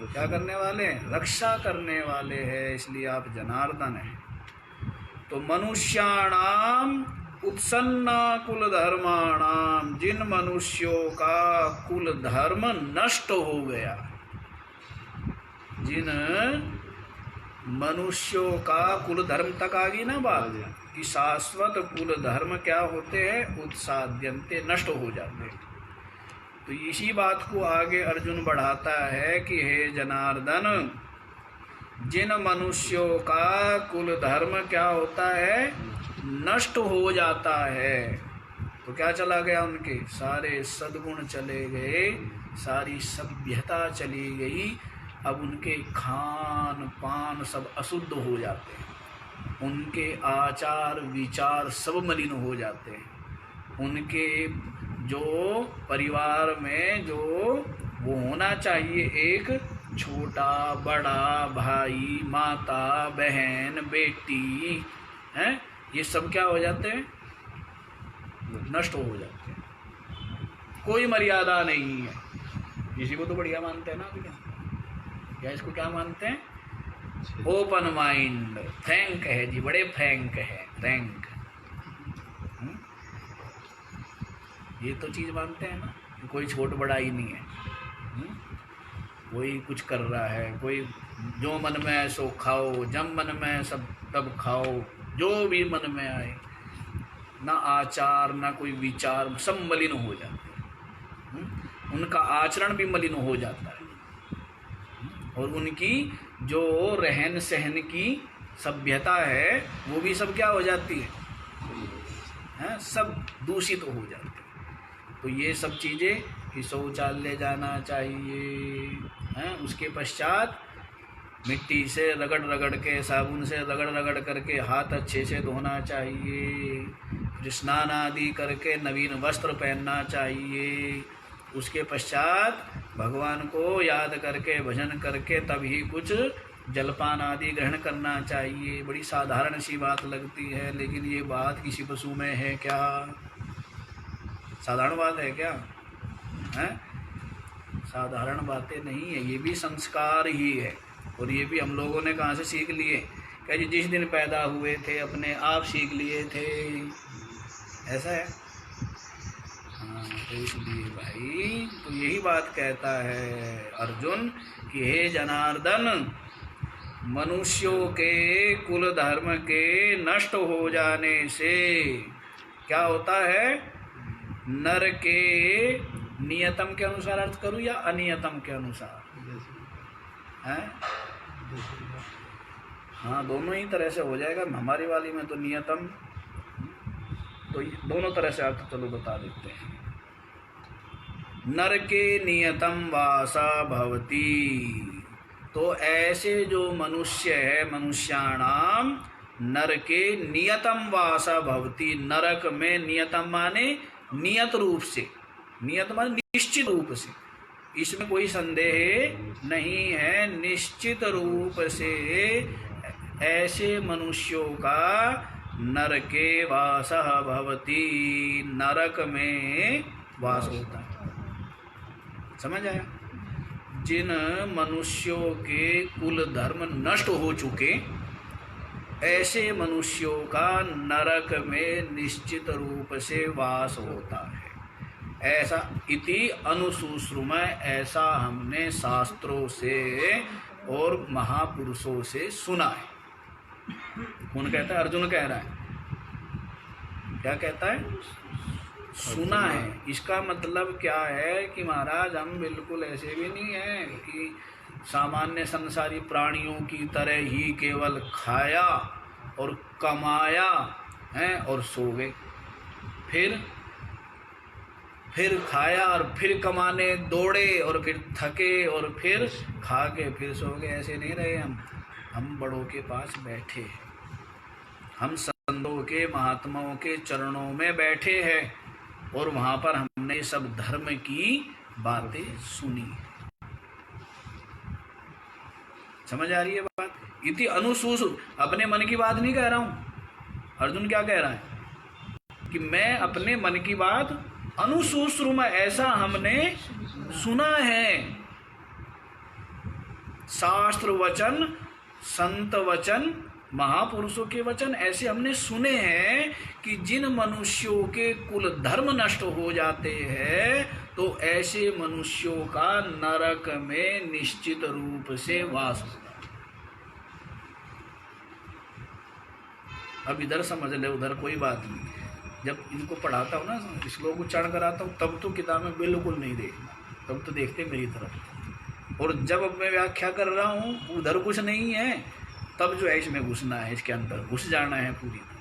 क्या करने वाले? रक्षा करने वाले हैं, इसलिए आप जनार्दन हैं। तो मनुष्याणाम उत्सन्ना कुल धर्माणाम, जिन मनुष्यों का कुल धर्म नष्ट हो गया, जिन मनुष्यों का कुल धर्म तक आ गई ना बात कि शाश्वत कुल धर्म क्या होते हैं? उत्साद्यन्ते, नष्ट हो जाते हैं। तो इसी बात को आगे अर्जुन बढ़ाता है कि हे जनार्दन, जिन मनुष्यों का कुल धर्म क्या होता है? नष्ट हो जाता है। तो क्या चला गया? उनके सारे सद्गुण चले गए, सारी सभ्यता चली गई। अब उनके खान पान सब अशुद्ध हो जाते हैं, उनके आचार विचार सब मलिन हो जाते हैं, उनके जो परिवार में जो वो होना चाहिए, एक छोटा बड़ा भाई माता बहन बेटी हैं, ये सब क्या हो जाते हैं? नष्ट हो जाते हैं। कोई मर्यादा नहीं है। इसी को तो बढ़िया मानते हैं ना, क्या इसको क्या मानते हैं? ओपन माइंड, फ्रैंक है जी, बड़े फ्रैंक है, फ्रैंक। ये तो चीज़ मानते हैं ना, कोई छोट बड़ा ही नहीं है। कोई कुछ कर रहा है, कोई जो मन में है सो खाओ, जब मन में है सब तब खाओ, जो भी मन में आए, ना आचार ना कोई विचार, सब मलिन हो जाते हैं। उनका आचरण भी मलिन हो जाता है, और उनकी जो रहन सहन की सभ्यता है वो भी सब क्या हो जाती है? सब दूषित हो जाती है। तो ये सब चीज़ें कि शौचालय जाना चाहिए, उसके पश्चात मिट्टी से रगड़ रगड़ के, साबुन से रगड़ रगड़ करके हाथ अच्छे से धोना चाहिए, फिर स्नान आदि करके नवीन वस्त्र पहनना चाहिए, उसके पश्चात भगवान को याद करके भजन करके तभी कुछ जलपान आदि ग्रहण करना चाहिए। बड़ी साधारण सी बात लगती है, लेकिन ये बात किसी पशु में है क्या? साधारण बात है क्या? है साधारण बातें नहीं है, ये भी संस्कार ही है। और ये भी हम लोगों ने कहाँ से सीख लिए? क्या जी जिस दिन पैदा हुए थे अपने आप सीख लिए थे, ऐसा है? हाँ, तो इसलिए भाई तो यही बात कहता है अर्जुन कि हे जनार्दन, मनुष्यों के कुल धर्म के नष्ट हो जाने से क्या होता है? नर के नियतम के अनुसार अर्थ करूं या अनियतम के अनुसार? हैं? हाँ, दोनों ही तरह से हो जाएगा। हमारी वाली में तो नियतम, तो दोनों तरह से अर्थ चलो बता देते हैं। नरके नियतम वासा भवति। तो ऐसे जो मनुष्य है, मनुष्याणाम नरके नियतम वासा भवति, नरक में नियतम माने नियत रूप से, नियत माने निश्चित रूप से, इसमें कोई संदेह नहीं है, निश्चित रूप से ऐसे मनुष्यों का नरके वासः भवति, नरक में वास होता है। समझ आया? जिन मनुष्यों के कुल धर्म नष्ट हो चुके, ऐसे मनुष्यों का नरक में निश्चित रूप से वास होता है। ऐसा इति अनुसूश्रुम, ऐसा हमने शास्त्रों से और महापुरुषों से सुना है। कौन कहता है? अर्जुन कह रहा है। क्या कहता है? सुना है। इसका मतलब क्या है कि महाराज हम बिल्कुल ऐसे भी नहीं है कि सामान्य संसारी प्राणियों की तरह ही केवल खाया और कमाया है और सो गए, फिर खाया और फिर कमाने दौड़े और फिर थके और फिर खा के फिर सो गए। ऐसे नहीं रहे हम बड़ों के पास बैठे हैं, हम संतों के महात्माओं के चरणों में बैठे हैं और वहाँ पर हमने सब धर्म की बातें सुनी। समझ आ रही है बात? इति अनुसूस, अपने मन की बात नहीं कह रहा हूँ। अर्जुन क्या कह रहा है कि मैं अपने मन की बात अनुसूश्रुम, ऐसा हमने सुना है। शास्त्र वचन, संत वचन, महापुरुषों के वचन ऐसे हमने सुने हैं कि जिन मनुष्यों के कुल धर्म नष्ट हो जाते हैं तो ऐसे मनुष्यों का नरक में निश्चित रूप से वास होता है। अब इधर समझ ले, उधर कोई बात नहीं। जब इनको पढ़ाता हूँ ना, श्लोक उच्चारण कराता हूँ, तब तो किताब में बिल्कुल नहीं देखना, तब तो देखते मेरी तरफ। और जब अब मैं व्याख्या कर रहा हूँ उधर कुछ नहीं है, तब जो है इसमें घुसना है, इसके अंदर घुस जाना है पूरी तरह।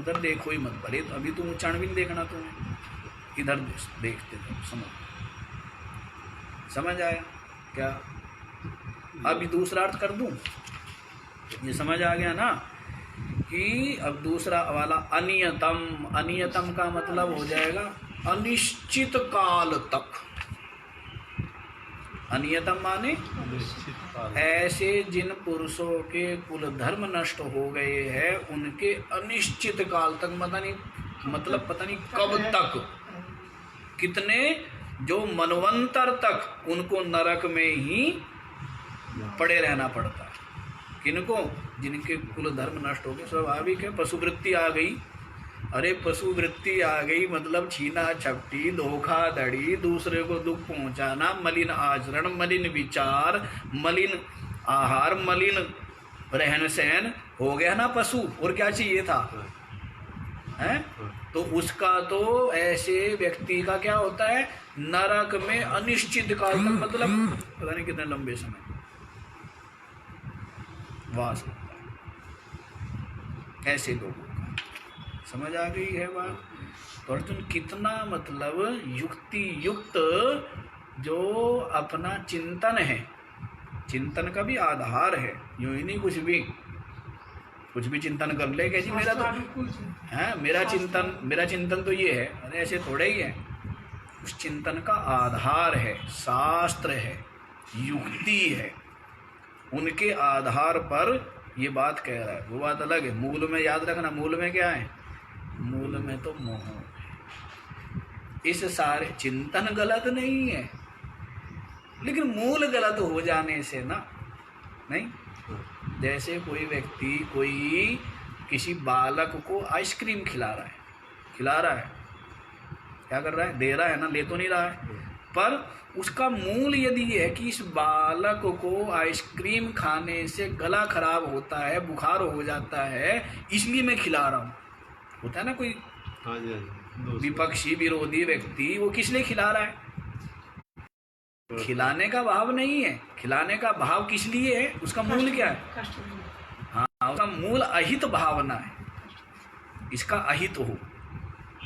उधर देखो ही मत, भले अभी तुम उच्चारण भी नहीं देखना तुम्हें, इधर देखते थे। समझ आया क्या? अभी दूसरा अर्थ कर दूं, ये समझ आ गया ना कि अब दूसरा वाला अनियतम, अनियतम का मतलब हो जाएगा अनिश्चित काल तक। अनियतम माने ऐसे जिन पुरुषों के कुल धर्म नष्ट हो गए हैं उनके अनिश्चित काल तक, पता नहीं कब तक, कितने, जो मनवंतर तक उनको नरक में ही पड़े रहना पड़ता है। किनको? जिनके कुल धर्म नष्ट हो गए। स्वाभाविक है, पशुवृत्ति आ गई। अरे पशुवृत्ति आ गई मतलब छीना झपटी, धोखाधड़ी, दूसरे को दुख पहुंचाना, मलिन आचरण, मलिन विचार, मलिन आहार, मलिन रहन सहन हो गया ना पशु। और क्या चाहिए था? हैं? तो उसका तो ऐसे व्यक्ति का क्या होता है? नरक में अनिश्चित काल तक, मतलब पता नहीं कितने लंबे समय वास होता है ऐसे लोगों का। समझ आ गई है बात? तो अर्जुन कितना मतलब युक्ति युक्त जो अपना चिंतन है, चिंतन का भी आधार है। यूं ही नहीं कुछ भी चिंतन कर ले कि जी मेरा तो है, मेरा चिंतन तो ये है। अरे ऐसे थोड़े ही है। उस चिंतन का आधार है, शास्त्र है, युक्ति है। उनके आधार पर ये बात कह रहा है। वो बात अलग है। मूल में याद रखना, मूल में क्या है? मूल में तो मोह है। इस सारे चिंतन गलत नहीं है, लेकिन मूल गलत हो जाने से ना, नहीं। जैसे कोई व्यक्ति कोई किसी बालक को आइसक्रीम खिला रहा है, क्या कर रहा है? दे रहा है ना, ले तो नहीं रहा है। पर उसका मूल यदि है कि इस बालक को आइसक्रीम खाने से गला खराब होता है, बुखार हो जाता है, इसलिए मैं खिला रहा हूँ। होता है ना कोई विपक्षी विरोधी व्यक्ति, वो किस लिए खिला रहा है? खिलाने का भाव नहीं है। खिलाने का भाव किस लिए है? उसका मूल क्या है? हाँ, उसका मूल अहित भावना है। इसका अहित हो,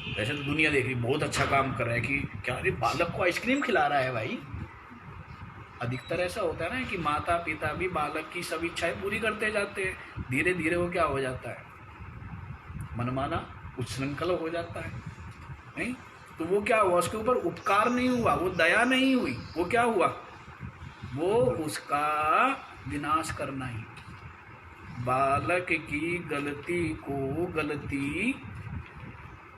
वैसे तो दुनिया देख रही बहुत अच्छा काम कर रहा है कि क्या अरे बालक को आइसक्रीम खिला रहा है भाई। अधिकतर ऐसा होता है ना कि माता पिता भी बालक की सब इच्छाएं पूरी करते जाते हैं, धीरे धीरे वो क्या हो जाता है, मनमाना उच्छृंखल हो जाता है। नहीं तो वो क्या हुआ, उसके ऊपर उपकार नहीं हुआ, वो दया नहीं हुई, वो क्या हुआ, वो उसका विनाश करना ही। बालक की गलती को गलती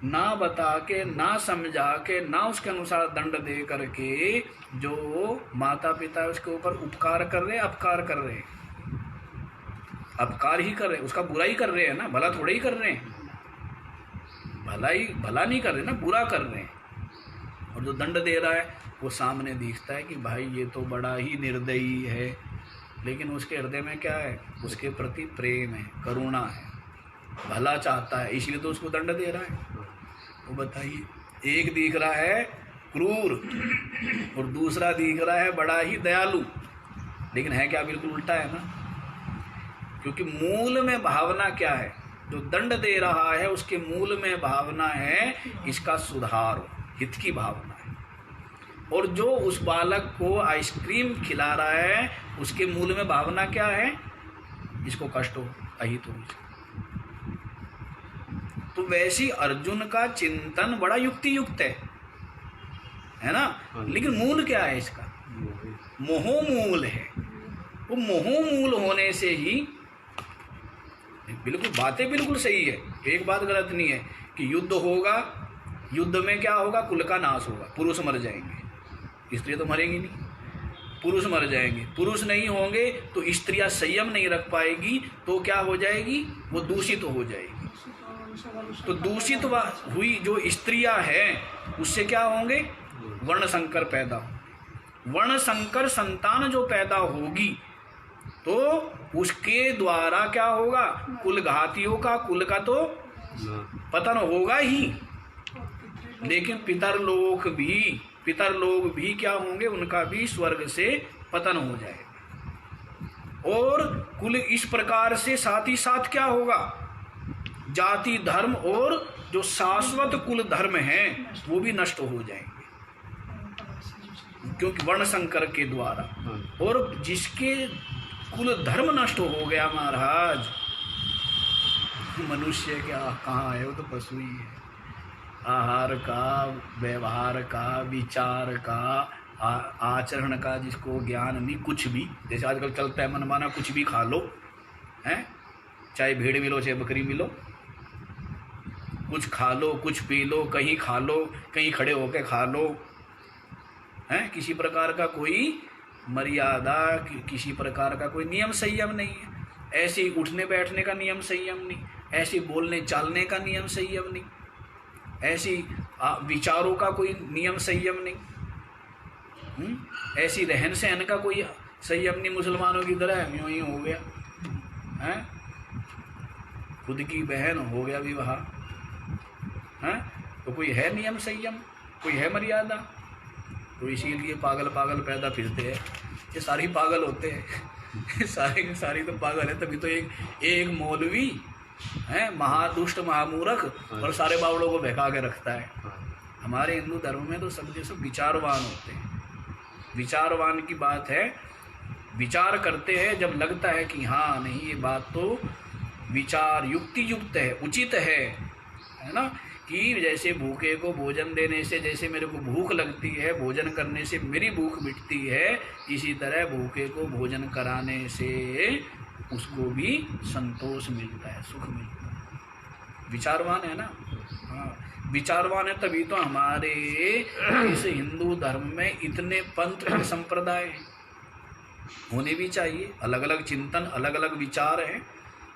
ना बता के, ना समझा के, ना उसके अनुसार दंड दे करके जो माता पिता उसके ऊपर उपकार कर रहे, अपकार कर रहे, अपकार ही कर रहे, उसका बुरा ही कर रहे हैं ना, भला थोड़ा ही कर रहे हैं, भला नहीं कर रहे ना, बुरा कर रहे हैं। और जो दंड दे रहा है वो सामने दिखता है कि भाई ये तो बड़ा ही निर्दयी है, लेकिन उसके हृदय में क्या है, उसके प्रति प्रेम है, करुणा है, भला चाहता है, इसलिए तो उसको दंड दे रहा है। तो बताइए, एक दिख रहा है क्रूर और दूसरा दिख रहा है बड़ा ही दयालु, लेकिन है क्या, बिल्कुल उल्टा है ना। क्योंकि मूल में भावना क्या है, जो दंड दे रहा है उसके मूल में भावना है इसका सुधार हो, हित की भावना है। और जो उस बालक को आइसक्रीम खिला रहा है उसके मूल में भावना क्या है, इसको कष्ट हो, अहित हो। तो वैसी अर्जुन का चिंतन बड़ा युक्ति युक्त है ना, लेकिन मूल क्या है इसका, मोहमूल है। वो मोहमूल होने से ही बिल्कुल बातें बिल्कुल सही है, एक बात गलत नहीं है कि युद्ध होगा, युद्ध में क्या होगा, कुल का नाश होगा, पुरुष मर जाएंगे, स्त्री तो मरेंगी नहीं, पुरुष मर जाएंगे, पुरुष नहीं होंगे तो स्त्रियां संयम नहीं रख पाएगी, तो क्या हो जाएगी, वो दूषित हो जाएगी। तो दूषित हुई जो स्त्रियां हैं उससे क्या होंगे, वर्ण संकर पैदा हो, वर्ण संकर संतान जो पैदा होगी तो उसके द्वारा क्या होगा, कुल घातियों का, कुल का तो पतन होगा ही। लेकिन पितरलोक भी क्या होंगे, उनका भी स्वर्ग से पतन हो जाएगा। और कुल इस प्रकार से साथ ही साथ क्या होगा, जाति धर्म और जो शाश्वत कुल धर्म हैं वो भी नष्ट हो जाएंगे, क्योंकि वर्ण संकर के द्वारा। और जिसके कुल धर्म नष्ट हो गया महाराज, मनुष्य क्या कहाँ है, वो तो पशु ही है। आहार का, व्यवहार का, विचार का, आचरण का जिसको ज्ञान नहीं, कुछ भी, जैसे आजकल चलता है मनमाना, कुछ भी खा लो, हैं, चाहे भेड़ मिलो चाहे बकरी मिलो, कुछ खा लो, कुछ पी लो, कहीं खा लो, कहीं खड़े होकर खा लो, हैं, किसी प्रकार का कोई मर्यादा, किसी प्रकार का कोई नियम संयम नहीं है। ऐसे ही उठने बैठने का नियम संयम नहीं, ऐसे बोलने चालने का नियम संयम नहीं, ऐसी विचारों का कोई नियम संयम नहीं, ऐसी रहन सहन का कोई संयम नहीं। मुसलमानों की तरह यूं ही हो गया, हैं, खुद की बहन हो गया विवाह, हैं, तो कोई है नियम संयम, कोई है मर्यादा? तो इसीलिए पागल पागल पैदा फिरते हैं, ये सारी पागल होते हैं सारे के सारी तो पागल है। तभी तो एक मौलवी है महादुष्ट महामूर्ख और सारे बावड़ों को बहका के रखता है। हमारे हिंदू धर्म में तो सब के सब विचारवान होते हैं, विचारवान की बात है, विचार करते हैं जब लगता है कि हाँ नहीं ये बात तो विचार युक्ति युक्त है, उचित है ना। कि जैसे भूखे को भोजन देने से जैसे मेरे को भूख लगती है, भोजन करने से मेरी भूख मिटती है, इसी तरह भूखे को भोजन कराने से उसको भी संतोष मिलता है, सुख मिलता है। विचारवान है ना, हाँ विचारवान है, तभी तो हमारे इस हिंदू धर्म में इतने पंथ और संप्रदाय होने भी चाहिए। अलग अलग चिंतन, अलग अलग विचार हैं,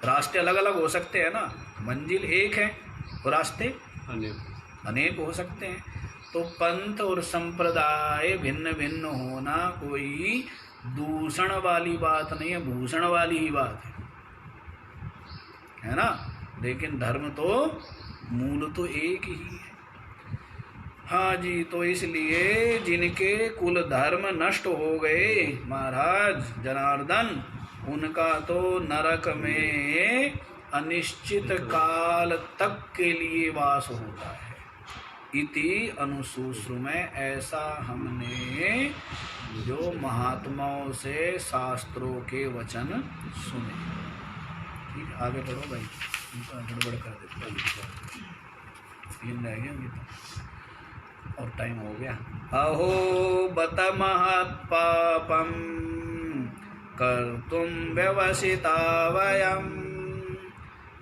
रास्ते अलग अलग हो सकते हैं ना, मंजिल एक है और रास्ते अनेक हो सकते हैं। तो पंथ और संप्रदाय भिन्न भिन्न होना कोई दूषण वाली बात नहीं है, भूषण वाली ही बात है ना। लेकिन धर्म तो मूल तो एक ही है। हाँ जी, तो इसलिए जिनके कुल धर्म नष्ट हो गए महाराज जनार्दन, उनका तो नरक में अनिश्चित काल तक के लिए वास होता है। इति अनुशुश्रुमे, ऐसा हमने जो महात्माओं से शास्त्रों के वचन सुने। ठीक, आगे बढ़ो भाई, गड़बड़ कर देते, तीन रह गए अभी तो, और टाइम हो गया। अहो बत महत् पापम कर्तुम व्यवसिता वयम्,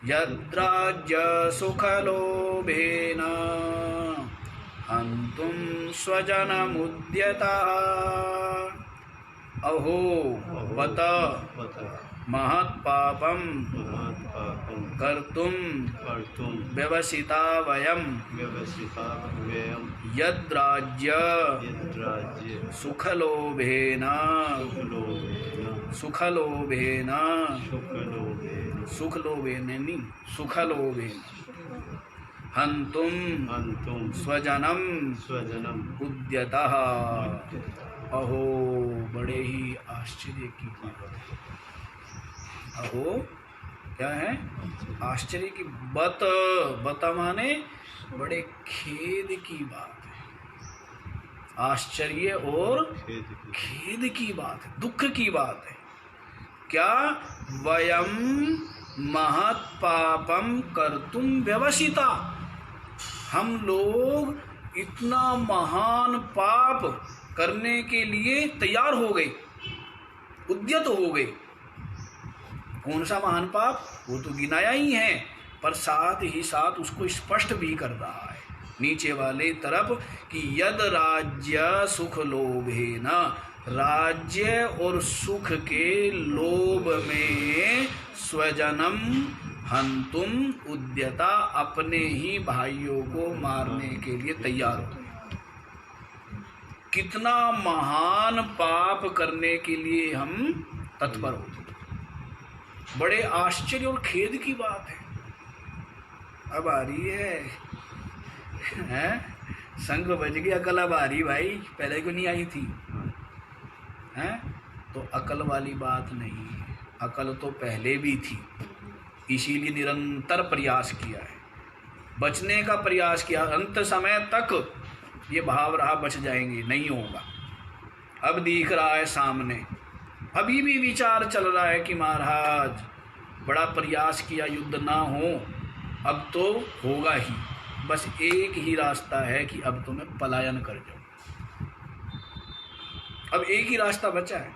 यद्राज्य सुखलोभेन हन्तुं स्वजनमुद्यतः। अहो बत महत् पापम कर्तुम व्यवसिता वयम्, यद्राज्य सुखलोभेन हन्तुं स्वजनम उद्यतः। अहो, बड़े ही आश्चर्य की बात है। अहो क्या है? आश्चर्य की बत, बता माने बड़े खेद की बात है। आश्चर्य और खेद की बात है, दुख की बात है। क्या? वयम महत् पापम कर्तुम व्यवसिता, हम लोग इतना महान पाप करने के लिए तैयार हो गए, उद्यत हो गए। कौन सा महान पाप? वो तो गिनाया ही है, पर साथ ही साथ उसको स्पष्ट भी कर रहा है नीचे वाले तरफ कि यद राज्य सुख लोभेन, राज्य और सुख के लोभ में स्वजनम हंतुम उद्यता, अपने ही भाइयों को मारने के लिए तैयार हो गए। कितना महान पाप करने के लिए हम तत्पर हो गए। बड़े आश्चर्य और खेद की बात है। अब आ रही है संग बज गई, अकल अब आ रही भाई, पहले क्यों नहीं आई थी? हैं? तो अकल वाली बात नहीं है, अकल तो पहले भी थी, इसीलिए निरंतर प्रयास किया है, बचने का प्रयास किया। अंत समय तक ये भाव रहा बच जाएंगे, नहीं होगा। अब दिख रहा है सामने, अभी भी विचार चल रहा है कि महाराज बड़ा प्रयास किया, युद्ध ना हो, अब तो होगा ही। बस एक ही रास्ता है कि अब तो मैं पलायन कर जाऊं। अब एक ही रास्ता बचा है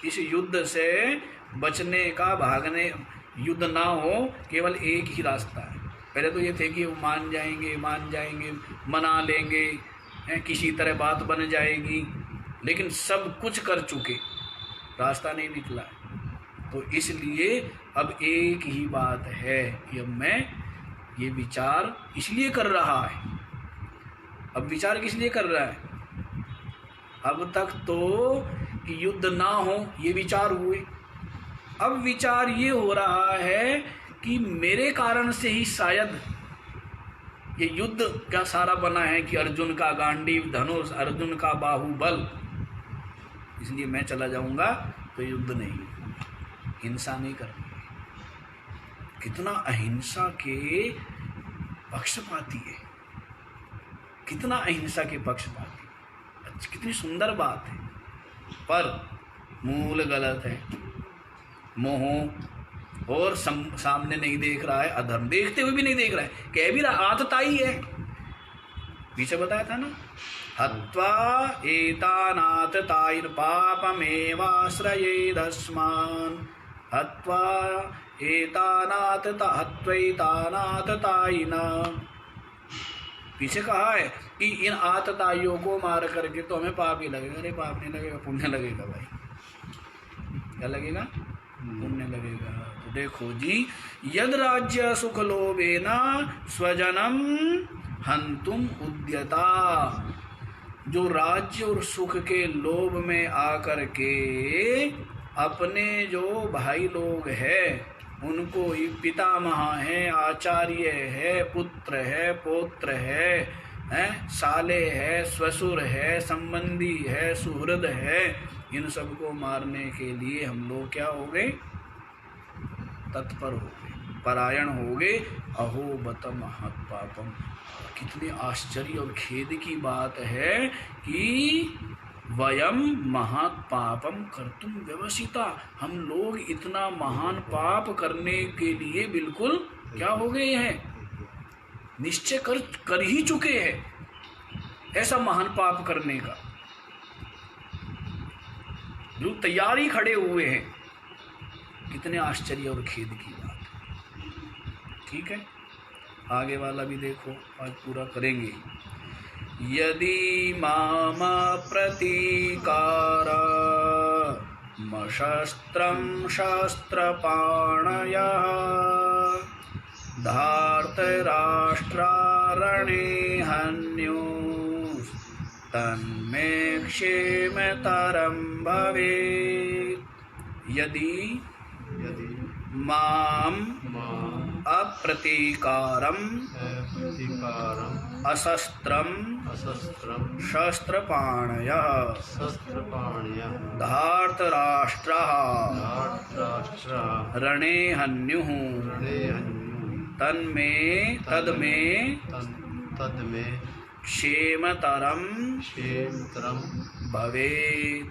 इस युद्ध से बचने का, भागने, युद्ध ना हो, केवल एक ही रास्ता है। पहले तो ये थे कि वो मान जाएंगे, मना लेंगे, किसी तरह बात बन जाएगी, लेकिन सब कुछ कर चुके, रास्ता नहीं निकला। तो इसलिए अब एक ही बात है कि अब मैं ये विचार इसलिए कर रहा है। अब विचार किस लिए कर रहा है? अब तक तो कि युद्ध ना हो ये विचार हुए, अब विचार ये हो रहा है कि मेरे कारण से ही शायद ये युद्ध का सारा बना है, कि अर्जुन का गांडीव धनुष, अर्जुन का बाहुबल, इसलिए मैं चला जाऊंगा तो युद्ध नहीं, हिंसा नहीं करनी। कितना अहिंसा के पक्षपाती है, कितना अहिंसा के पक्षपाती, कितनी सुंदर बात है, पर मूल गलत है। मोह और सामने नहीं देख रहा है, अधर्म देखते हुए भी नहीं देख रहा है, कह भी रहा आतताई है। पीछे बताया था ना, हत्वा एतानातताइर्पापमेवाश्रयेदस्मान्, हत्वा हत्वैतानाततायिन। पीछे कहा है कि इन आतताइयों को मार करके तो हमें पाप ही लगेगा। अरे पाप नहीं लगेगा, पुण्य लगेगा भाई। क्या लगेगा? पुण्य लगेगा। तो देखो जी, यद राज्य सुख लोभेन स्वजनम हंतुम उद्यता, जो राज्य और सुख के लोभ में आकर के अपने जो भाई लोग हैं उनको ही पितामह है, आचार्य है, पुत्र है, पौत्र है, साले है, ससुर है, संबंधी है, सुहृद है, इन सबको मारने के लिए हम लोग क्या हो गए? तत्पर हो गए। परायण हो गए। अहो बत महत् पापम, कितने आश्चर्य और खेद की बात है कि वयम महत् पापम कर्तुम व्यवसिता, हम लोग इतना महान पाप करने के लिए बिल्कुल क्या हो गए हैं, निश्चय कर ही चुके हैं ऐसा महान पाप करने का, जो तैयारी खड़े हुए हैं। कितने आश्चर्य और खेद की बात है। ठीक है, आगे वाला भी देखो, आज पूरा करेंगे। यदि माम प्रतीकार शस्त्रं शस्त्रपाणयः धार्तराष्ट्रारणे हन्युः तन्मे क्षेमतरं भवेत्। यदि माम अप्रतीकारम अशस्त्रम शस्त्रपाणयः धार्तराष्ट्रः रणे हन्युः तन्मे क्षेमतरम भवेत्।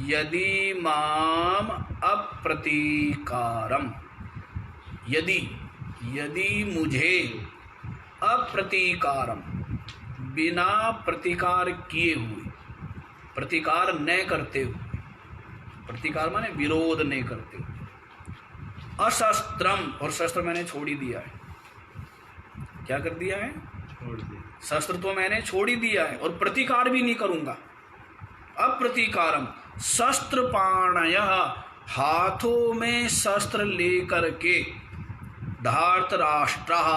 यदि माम अप्रतीकारम, यदि मुझे अप्रतीकारम, बिना प्रतिकार किए हुए, प्रतिकार न करते हुए, प्रतिकार माने विरोध नहीं करते हुए, अशस्त्रम, और शस्त्र मैंने छोड़ ही दिया है। क्या कर दिया है? छोड़ दिया। शस्त्र तो मैंने छोड़ ही दिया है और प्रतिकार भी नहीं करूंगा। अप्रतीकारम शस्त्र पाणयः, हाथों में शस्त्र लेकर के, धार्तराष्ट्रः,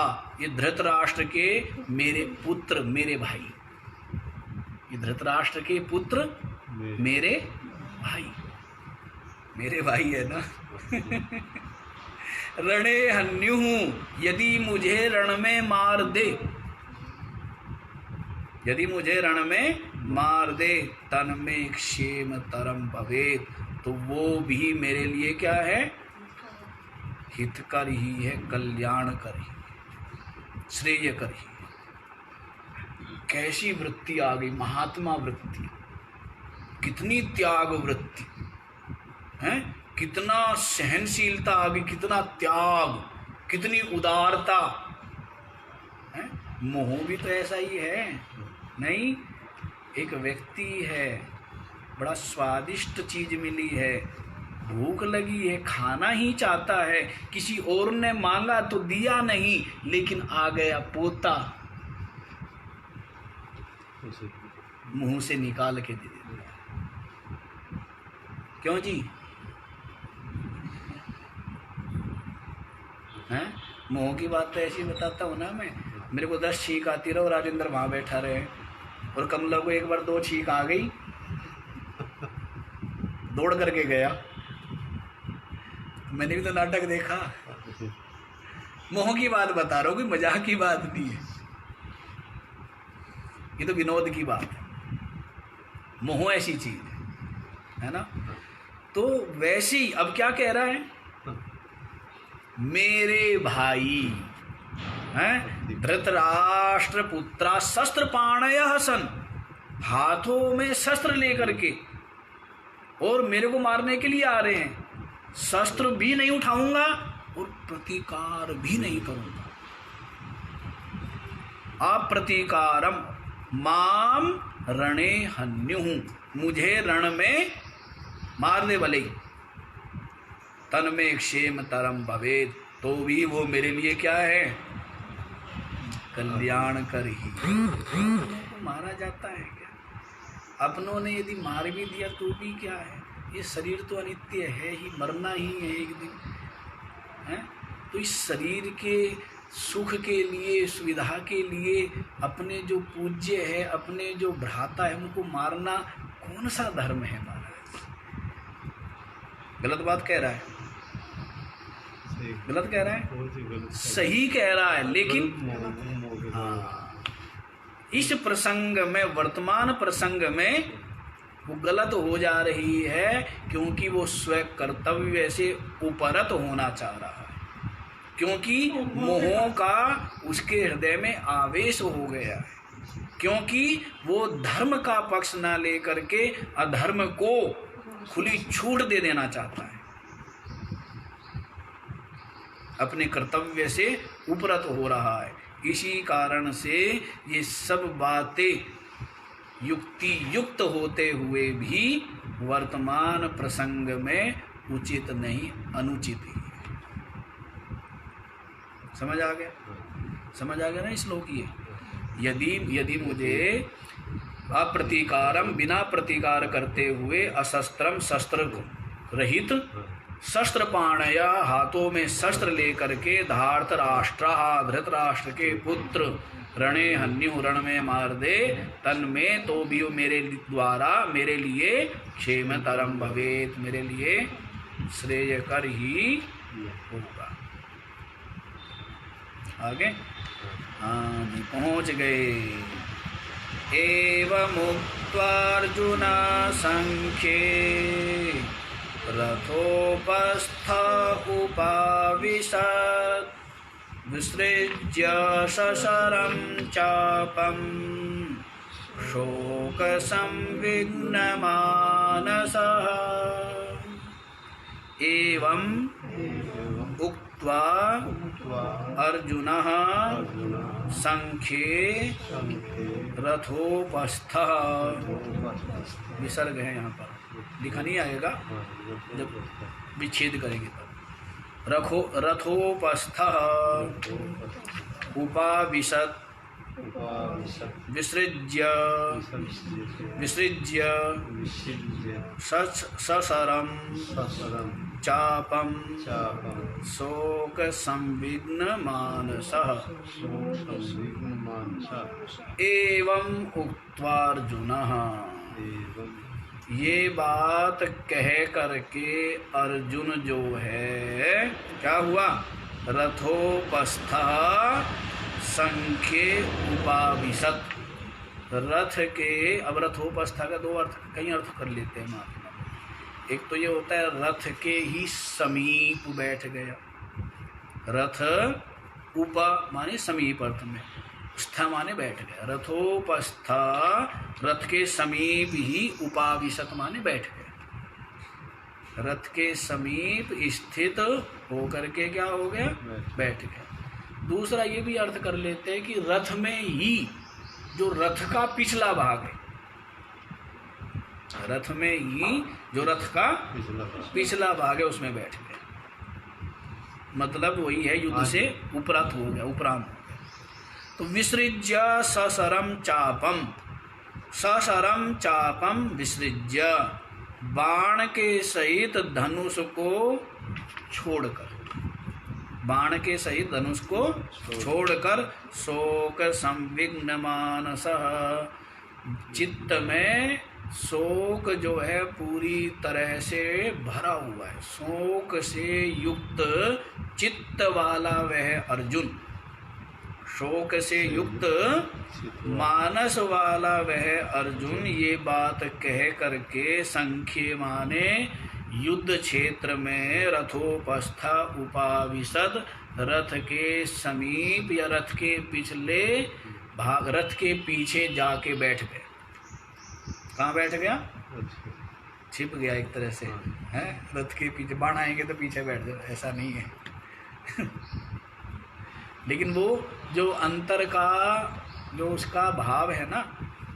ये धृतराष्ट्र के मेरे पुत्र, मेरे भाई, ये धृतराष्ट्र के पुत्र मेरे भाई, मेरे भाई है ना। रणे हन्युः, यदि मुझे रण में मार दे, यदि मुझे रण में मार दे, तन में क्षेम तरम भवेत्, तो वो भी मेरे लिए क्या है? हितकर ही है, कल्याणकर ही, श्रेयकर ही। कैसी वृत्ति आ गई, महात्मा वृत्ति, कितनी त्याग वृत्ति है, कितना सहनशीलता आ गई, कितना त्याग, कितनी उदारता है। मोह भी तो ऐसा ही है नहीं? एक व्यक्ति है, बड़ा स्वादिष्ट चीज मिली है, भूख लगी है, खाना ही चाहता है, किसी और ने मांगा तो दिया नहीं, लेकिन आ गया पोता, मुंह से निकाल के दे देता। क्यों जी? हैं? मोह की बात तो ऐसी बताता हूँ ना मैं। मेरे को 10 छींक आती रहो, राजेंद्र वहां बैठा रहे, और कमला को एक बार 2 छींक आ गई, दौड़ करके गया। मैंने भी तो नाटक देखा। मोह की बात बता रहा हूँ, कोई मजाक की बात नहीं है, ये तो विनोद की बात है। मोह ऐसी चीज है ना। तो वैसी अब क्या कह रहा है? मेरे भाई हैं, धृतराष्ट्र पुत्रा शस्त्र पाणयः सन, हाथों में शस्त्र लेकर के और मेरे को मारने के लिए आ रहे हैं। शस्त्र भी नहीं उठाऊंगा और प्रतिकार भी नहीं करूंगा। अप्रतीकारम माम रणे हन्युः, मुझे रण में मारने वाले, तन में क्षेम तरम भवेत्, तो भी वो मेरे लिए क्या है? कल्याण कर ही। तो मारा जाता है क्या? अपनों ने यदि मार भी दिया तो भी क्या है? ये शरीर तो अनित्य है ही, मरना ही है एक दिन, है? तो इस शरीर के सुख के लिए, सुविधा के लिए अपने जो पूज्य है, अपने जो भ्राता है, उनको मारना कौन सा धर्म है महाराज? गलत बात कह रहा है, गलत कह रहा है, सही कह रहा है, लेकिन हाँ, इस प्रसंग में, वर्तमान प्रसंग में वो गलत हो जा रही है, क्योंकि वो स्व कर्तव्य से उपरत होना चाह रहा है। क्योंकि मोहों का उसके हृदय में आवेश हो गया है, क्योंकि वो धर्म का पक्ष ना लेकर के अधर्म को खुली छूट दे देना चाहता है, अपने कर्तव्य से उपरत हो रहा है। इसी कारण से ये सब बातें युक्ति युक्त होते हुए भी वर्तमान प्रसंग में उचित नहीं, अनुचित ही है। समझ आ गया? समझ आ गया ना श्लोक ये? यदि मुझे अप्रतिकारम, बिना प्रतिकार करते हुए, अशस्त्रम, शस्त्र रहित, शस्त्र पाणया, हाथों में शस्त्र लेकर के, धार्तराष्ट्र, धृतराष्ट्र के पुत्र रणे हन्यु, रण में मार दे, तन में तो भी मेरे द्वारा मेरे लिए क्षेमतरम भवेत, मेरे लिए श्रेयकर ही होगा। आगे हाँ जी, पहुँच गए। एवमुक्त्वा अर्जुन संख्ये रथोपस्थ उपाविशत्, विसृज्य सशरं चापं शोकसंविघ्नमानसः। एवं उक्त्वा अर्जुनः संख्ये रथोपस्थः, विसर्ग है यहाँ पर, लिखा नहीं आएगा, जब विच्छेद करेंगे तब। रथोपस्थः उपाविशत्, विसृज्य सशरं चापं शोक संविघ्न मानसः। एवं उक्त्वा अर्जुनः, ये बात कह करके अर्जुन जो है क्या हुआ, रथोपस्थः संख्ये उपाविशत्, रथ के, अब रथोपस्था का दो अर्थ, कई अर्थ कर लेते हैं माँ। एक तो ये होता है रथ के ही समीप बैठ गया, रथ उप माने समीप अर्थ में, स्था माने बैठ गया, रथोपस्था रथ के समीप ही, उपाविशत माने बैठ गया, रथ के समीप स्थित होकर के क्या हो गया, बैठ गया। दूसरा ये भी अर्थ कर लेते हैं कि रथ में ही, जो रथ का पिछला भाग है, रथ में ही जो रथ का पिछला भाग है उसमें बैठ गए, मतलब वही है युद्ध से उपरांत हो गया, उपरांत हो गया। तो विसृज्य सशरम चापम, सशरम चापम विसृज्य, बाण के सहित धनुष को छोड़कर, बाण के सहित धनुष को छोड़कर, शोक संविघ्न मानसः, चित्त में शोक जो है पूरी तरह से भरा हुआ है, शोक से युक्त चित्त वाला वह अर्जुन, शोक से युक्त मानस वाला वह अर्जुन ये बात कह करके संख्ये माने युद्ध क्षेत्र में रथोपस्थ उपाविशद, रथ के समीप या रथ के पिछले भाग, रथ के पीछे जाके बैठ गए। कहाँ बैठ गया, छिप गया एक तरह से, है रथ के पीछे, बाण आएंगे तो पीछे बैठ जाओ, ऐसा नहीं है लेकिन वो जो अंतर का जो उसका भाव है ना,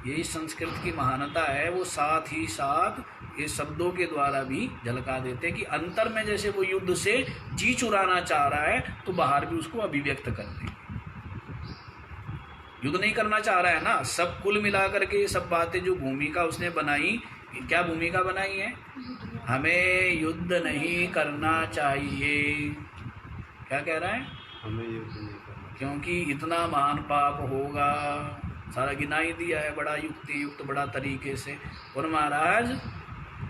यही संस्कृत की महानता है, वो साथ ही साथ ये शब्दों के द्वारा भी झलका देते कि अंतर में जैसे वो युद्ध से जी चुराना चाह रहा है तो बाहर भी उसको अभिव्यक्त करते हैं। युद्ध नहीं करना चाह रहा है ना, सब कुल मिलाकर के सब बातें जो भूमिका उसने बनाई, क्या भूमिका बनाई है, हमें युद्ध नहीं करना चाहिए। क्या कह रहा है, हमें युद्ध नहीं करना, क्योंकि इतना महान पाप होगा, सारा गिना ही दिया है बड़ा युक्ति युक्त बड़ा तरीके से। और महाराज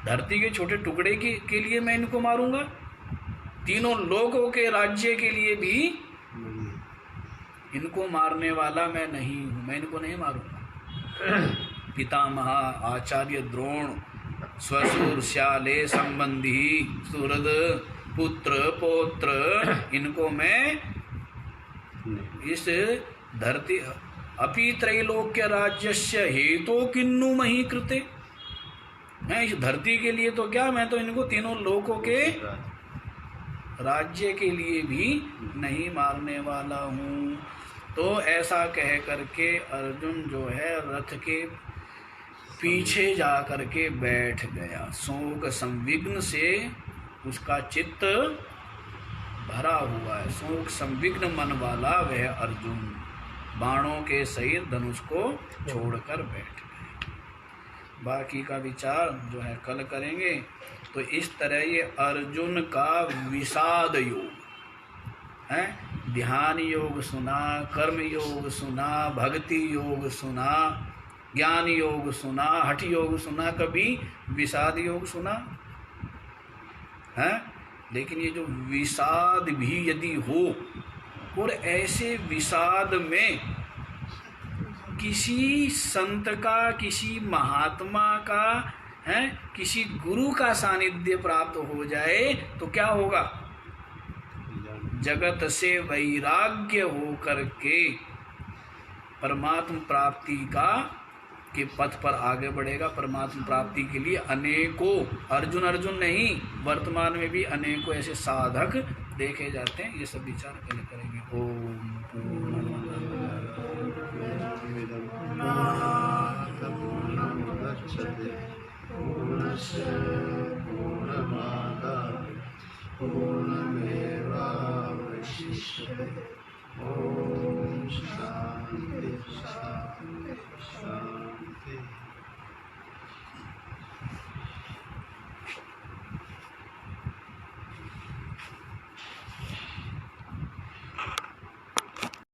धरती के छोटे टुकड़े के लिए मैं इनको मारूंगा, तीनों लोगों के राज्य के लिए भी इनको मारने वाला मैं नहीं हूँ, मैं इनको नहीं मारूंगा। पितामह आचार्य द्रोण स्वसूर श्याले संबंधी सुहृद पुत्र पौत्र इनको मैं इस धरती अपि त्रैलोक्य राज्यस्य हेतु किन्नु मही कृते, मैं इस धरती के लिए तो क्या, मैं तो इनको तीनों लोकों के राज्य के लिए भी नहीं मारने वाला हूँ। तो ऐसा कह करके अर्जुन जो है रथ के पीछे जा करके बैठ गया। शोक संविघ्न से उसका चित्त भरा हुआ है, शोक संविघ्न मन वाला वह अर्जुन बाणों के सहित धनुष को छोड़कर बैठ गए। बाकी का विचार जो है कल करेंगे। तो इस तरह ये अर्जुन का विषाद योग है, ध्यान योग सुना, कर्म योग सुना, भक्ति योग सुना, ज्ञान योग सुना, हठ योग सुना, कभी विषाद योग सुना है। लेकिन ये जो विषाद भी यदि हो, और ऐसे विषाद में किसी संत का, किसी महात्मा का है, किसी गुरु का सानिध्य प्राप्त हो जाए तो क्या होगा, जगत से वैराग्य हो करके परमात्म प्राप्ति का के पथ पर आगे बढ़ेगा। परमात्मा प्राप्ति के लिए अनेकों, अर्जुन नहीं, वर्तमान में भी अनेकों ऐसे साधक देखे जाते हैं। ये सब विचार करेंगे। ओम पूर्णमेवावशिष्यते। ओम शांति शांति।